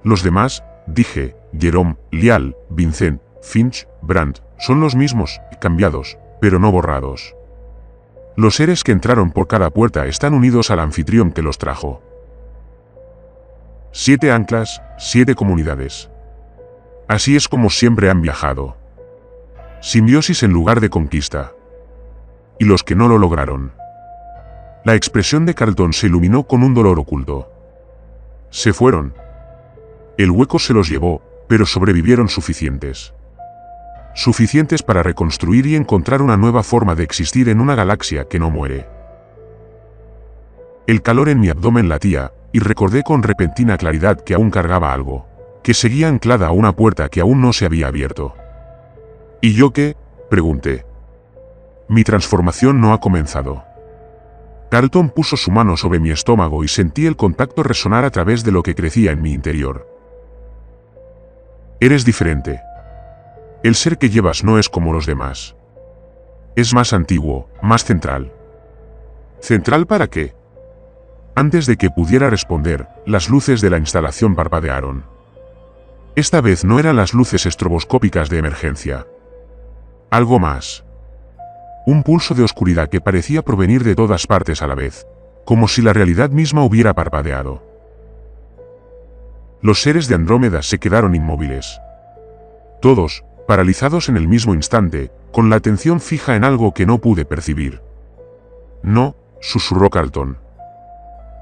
Los demás, dije, Jerome, Lial, Vincent, Finch, Brandt, son los mismos, cambiados, pero no borrados. Los seres que entraron por cada puerta están unidos al anfitrión que los trajo. 7 anclas, 7 comunidades. Así es como siempre han viajado. Simbiosis en lugar de conquista. Y los que no lo lograron. La expresión de Carlton se iluminó con un dolor oculto. Se fueron. El hueco se los llevó, pero sobrevivieron suficientes. Suficientes para reconstruir y encontrar una nueva forma de existir en una galaxia que no muere. El calor en mi abdomen latía, y recordé con repentina claridad que aún cargaba algo, que seguía anclada a una puerta que aún no se había abierto. ¿Y yo qué?, pregunté. Mi transformación no ha comenzado. Carlton puso su mano sobre mi estómago y sentí el contacto resonar a través de lo que crecía en mi interior. Eres diferente. El ser que llevas no es como los demás. Es más antiguo, más central. ¿Central para qué? Antes de que pudiera responder, las luces de la instalación parpadearon. Esta vez no eran las luces estroboscópicas de emergencia. Algo más. Un pulso de oscuridad que parecía provenir de todas partes a la vez, como si la realidad misma hubiera parpadeado. Los seres de Andrómeda se quedaron inmóviles. Todos, paralizados en el mismo instante, con la atención fija en algo que no pude percibir. No, susurró Carlton.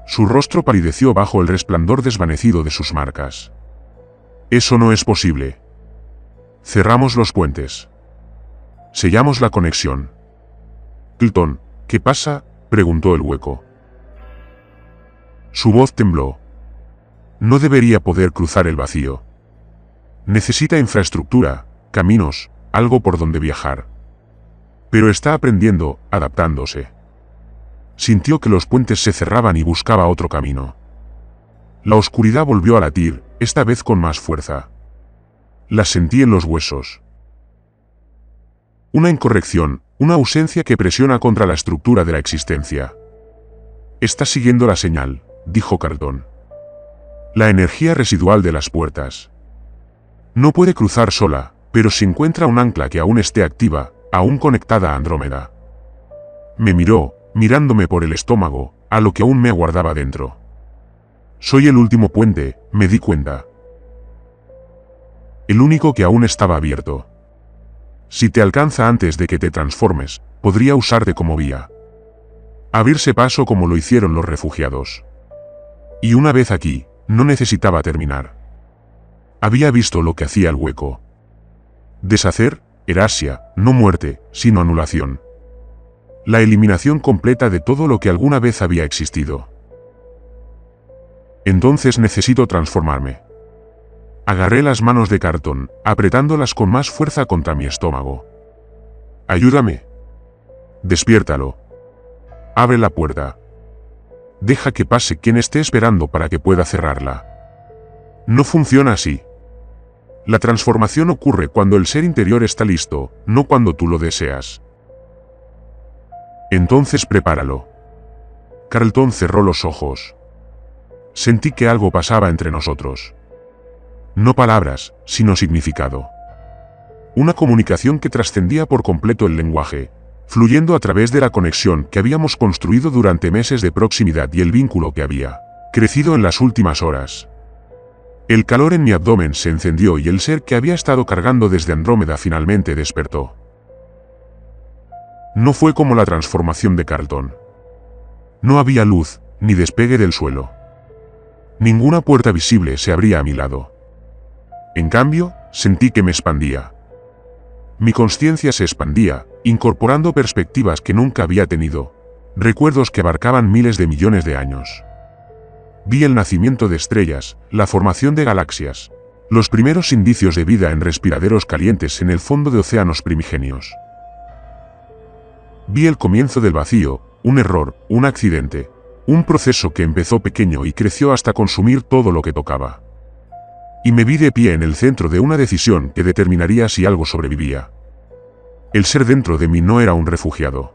Su rostro palideció bajo el resplandor desvanecido de sus marcas. Eso no es posible. Cerramos los puentes. Sellamos la conexión. Carlton, ¿qué pasa?, preguntó el hueco. Su voz tembló. No debería poder cruzar el vacío. Necesita infraestructura, caminos, algo por donde viajar. Pero está aprendiendo, adaptándose. Sintió que los puentes se cerraban y buscaba otro camino. La oscuridad volvió a latir, esta vez con más fuerza. La sentí en los huesos. Una incorrección, una ausencia que presiona contra la estructura de la existencia. Está siguiendo la señal, dijo Carlton. La energía residual de las puertas. No puede cruzar sola, pero si encuentra un ancla que aún esté activa, aún conectada a Andrómeda. Me miró, mirándome por el estómago, a lo que aún me guardaba dentro. Soy el último puente, me di cuenta. El único que aún estaba abierto. Si te alcanza antes de que te transformes, podría usarte como vía. Abrirse paso como lo hicieron los refugiados. Y una vez aquí, no necesitaba terminar. Había visto lo que hacía el hueco. Deshacer, erasia, no muerte, sino anulación. La eliminación completa de todo lo que alguna vez había existido. Entonces necesito transformarme. Agarré las manos de Carlton, apretándolas con más fuerza contra mi estómago. Ayúdame. Despiértalo. Abre la puerta. Deja que pase quien esté esperando para que pueda cerrarla. No funciona así. La transformación ocurre cuando el ser interior está listo, no cuando tú lo deseas. Entonces prepáralo. Carlton cerró los ojos. Sentí que algo pasaba entre nosotros. No palabras, sino significado. Una comunicación que trascendía por completo el lenguaje, fluyendo a través de la conexión que habíamos construido durante meses de proximidad y el vínculo que había crecido en las últimas horas. El calor en mi abdomen se encendió y el ser que había estado cargando desde Andrómeda finalmente despertó. No fue como la transformación de Carlton. No había luz, ni despegue del suelo. Ninguna puerta visible se abría a mi lado. En cambio, sentí que me expandía. Mi consciencia se expandía, incorporando perspectivas que nunca había tenido, recuerdos que abarcaban miles de millones de años. Vi el nacimiento de estrellas, la formación de galaxias, los primeros indicios de vida en respiraderos calientes en el fondo de océanos primigenios. Vi el comienzo del vacío, un error, un accidente, un proceso que empezó pequeño y creció hasta consumir todo lo que tocaba. Y me vi de pie en el centro de una decisión que determinaría si algo sobrevivía. El ser dentro de mí no era un refugiado.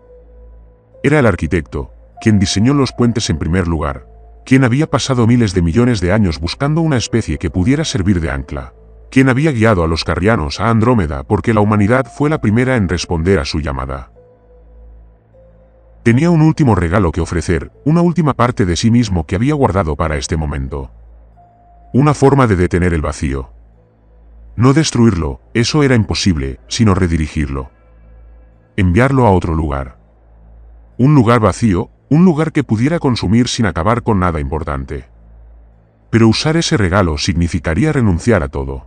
Era el arquitecto, quien diseñó los puentes en primer lugar, quien había pasado miles de millones de años buscando una especie que pudiera servir de ancla, quien había guiado a los carrianos a Andrómeda porque la humanidad fue la primera en responder a su llamada. Tenía un último regalo que ofrecer, una última parte de sí mismo que había guardado para este momento. Una forma de detener el vacío. No destruirlo, eso era imposible, sino redirigirlo. Enviarlo a otro lugar. Un lugar vacío, un lugar que pudiera consumir sin acabar con nada importante. Pero usar ese regalo significaría renunciar a todo.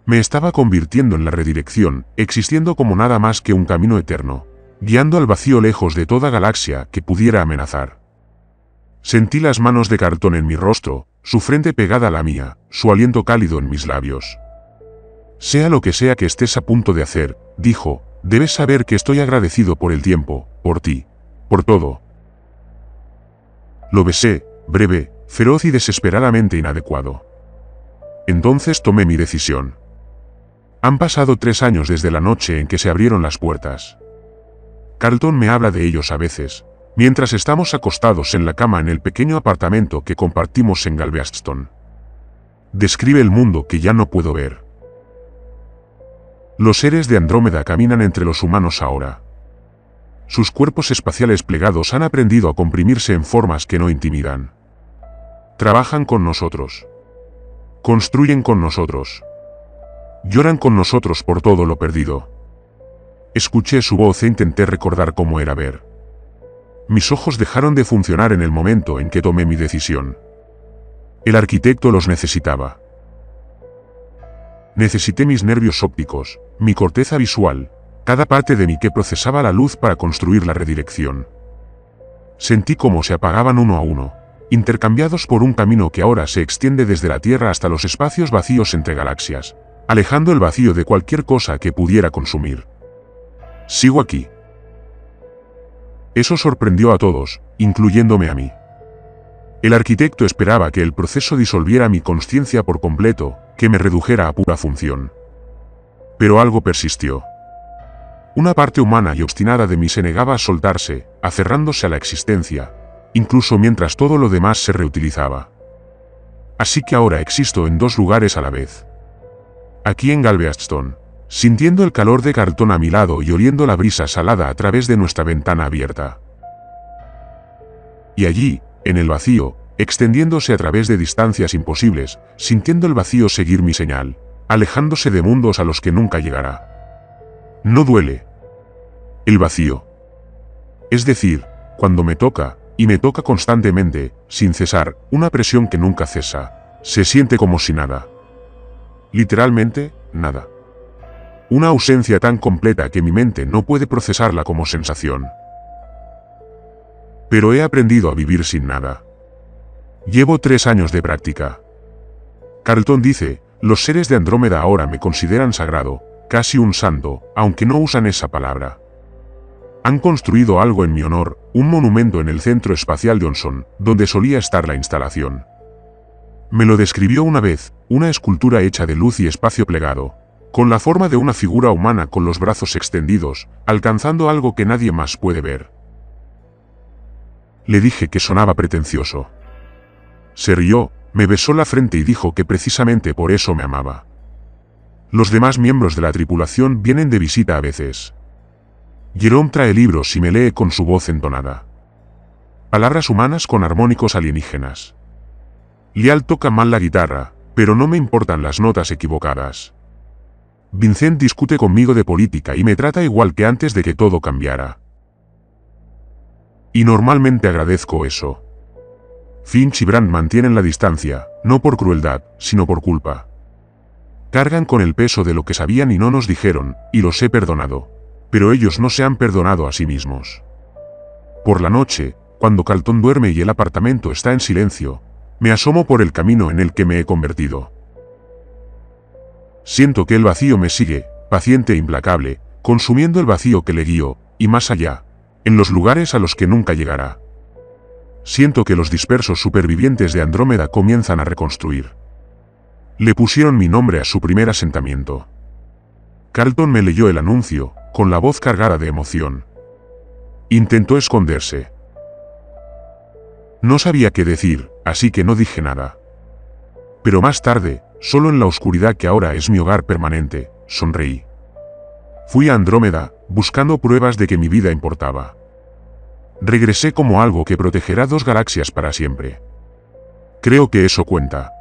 Me estaba convirtiendo en la redirección, existiendo como nada más que un camino eterno, guiando al vacío lejos de toda galaxia que pudiera amenazar. Sentí las manos de cartón en mi rostro, su frente pegada a la mía, su aliento cálido en mis labios. Sea lo que sea que estés a punto de hacer, dijo, debes saber que estoy agradecido por el tiempo, por ti, por todo. Lo besé, breve, feroz y desesperadamente inadecuado. Entonces tomé mi decisión. Han pasado 3 años desde la noche en que se abrieron las puertas. Carlton me habla de ellos a veces, mientras estamos acostados en la cama en el pequeño apartamento que compartimos en Galveston. Describe el mundo que ya no puedo ver. Los seres de Andrómeda caminan entre los humanos ahora. Sus cuerpos espaciales plegados han aprendido a comprimirse en formas que no intimidan. Trabajan con nosotros. Construyen con nosotros. Lloran con nosotros por todo lo perdido. Escuché su voz e intenté recordar cómo era ver. Mis ojos dejaron de funcionar en el momento en que tomé mi decisión. El arquitecto los necesitaba. Necesité mis nervios ópticos, mi corteza visual, cada parte de mí que procesaba la luz para construir la redirección. Sentí cómo se apagaban uno a uno, intercambiados por un camino que ahora se extiende desde la Tierra hasta los espacios vacíos entre galaxias, alejando el vacío de cualquier cosa que pudiera consumir. Sigo aquí. Eso sorprendió a todos, incluyéndome a mí. El arquitecto esperaba que el proceso disolviera mi consciencia por completo, que me redujera a pura función. Pero algo persistió. Una parte humana y obstinada de mí se negaba a soltarse, aferrándose a la existencia, incluso mientras todo lo demás se reutilizaba. Así que ahora existo en 2 lugares a la vez. Aquí en Galveston, sintiendo el calor de cartón a mi lado y oliendo la brisa salada a través de nuestra ventana abierta. Y allí, en el vacío, extendiéndose a través de distancias imposibles, sintiendo el vacío seguir mi señal, alejándose de mundos a los que nunca llegará. No duele. El vacío. Es decir, cuando me toca, y me toca constantemente, sin cesar, una presión que nunca cesa, se siente como si nada. Literalmente, nada. Una ausencia tan completa que mi mente no puede procesarla como sensación. Pero he aprendido a vivir sin nada. Llevo 3 años de práctica. Carlton dice, los seres de Andrómeda ahora me consideran sagrado, casi un santo, aunque no usan esa palabra. Han construido algo en mi honor, un monumento en el centro espacial de Onson, donde solía estar la instalación. Me lo describió una vez, una escultura hecha de luz y espacio plegado, con la forma de una figura humana con los brazos extendidos, alcanzando algo que nadie más puede ver. Le dije que sonaba pretencioso. Se rió, me besó la frente y dijo que precisamente por eso me amaba. Los demás miembros de la tripulación vienen de visita a veces. Jerome trae libros y me lee con su voz entonada. Palabras humanas con armónicos alienígenas. Lial toca mal la guitarra, pero no me importan las notas equivocadas. Vincent discute conmigo de política y me trata igual que antes de que todo cambiara. Y normalmente agradezco eso. Finch y Brand mantienen la distancia, no por crueldad, sino por culpa. Cargan con el peso de lo que sabían y no nos dijeron, y los he perdonado. Pero ellos no se han perdonado a sí mismos. Por la noche, cuando Carlton duerme y el apartamento está en silencio, me asomo por el camino en el que me he convertido. Siento que el vacío me sigue, paciente e implacable, consumiendo el vacío que le guío, y más allá, en los lugares a los que nunca llegará. Siento que los dispersos supervivientes de Andrómeda comienzan a reconstruir. Le pusieron mi nombre a su primer asentamiento. Carlton me leyó el anuncio, con la voz cargada de emoción. Intentó esconderse. No sabía qué decir, así que no dije nada. Pero más tarde, solo en la oscuridad que ahora es mi hogar permanente, sonreí. Fui a Andrómeda, buscando pruebas de que mi vida importaba. Regresé como algo que protegerá 2 galaxias para siempre. Creo que eso cuenta.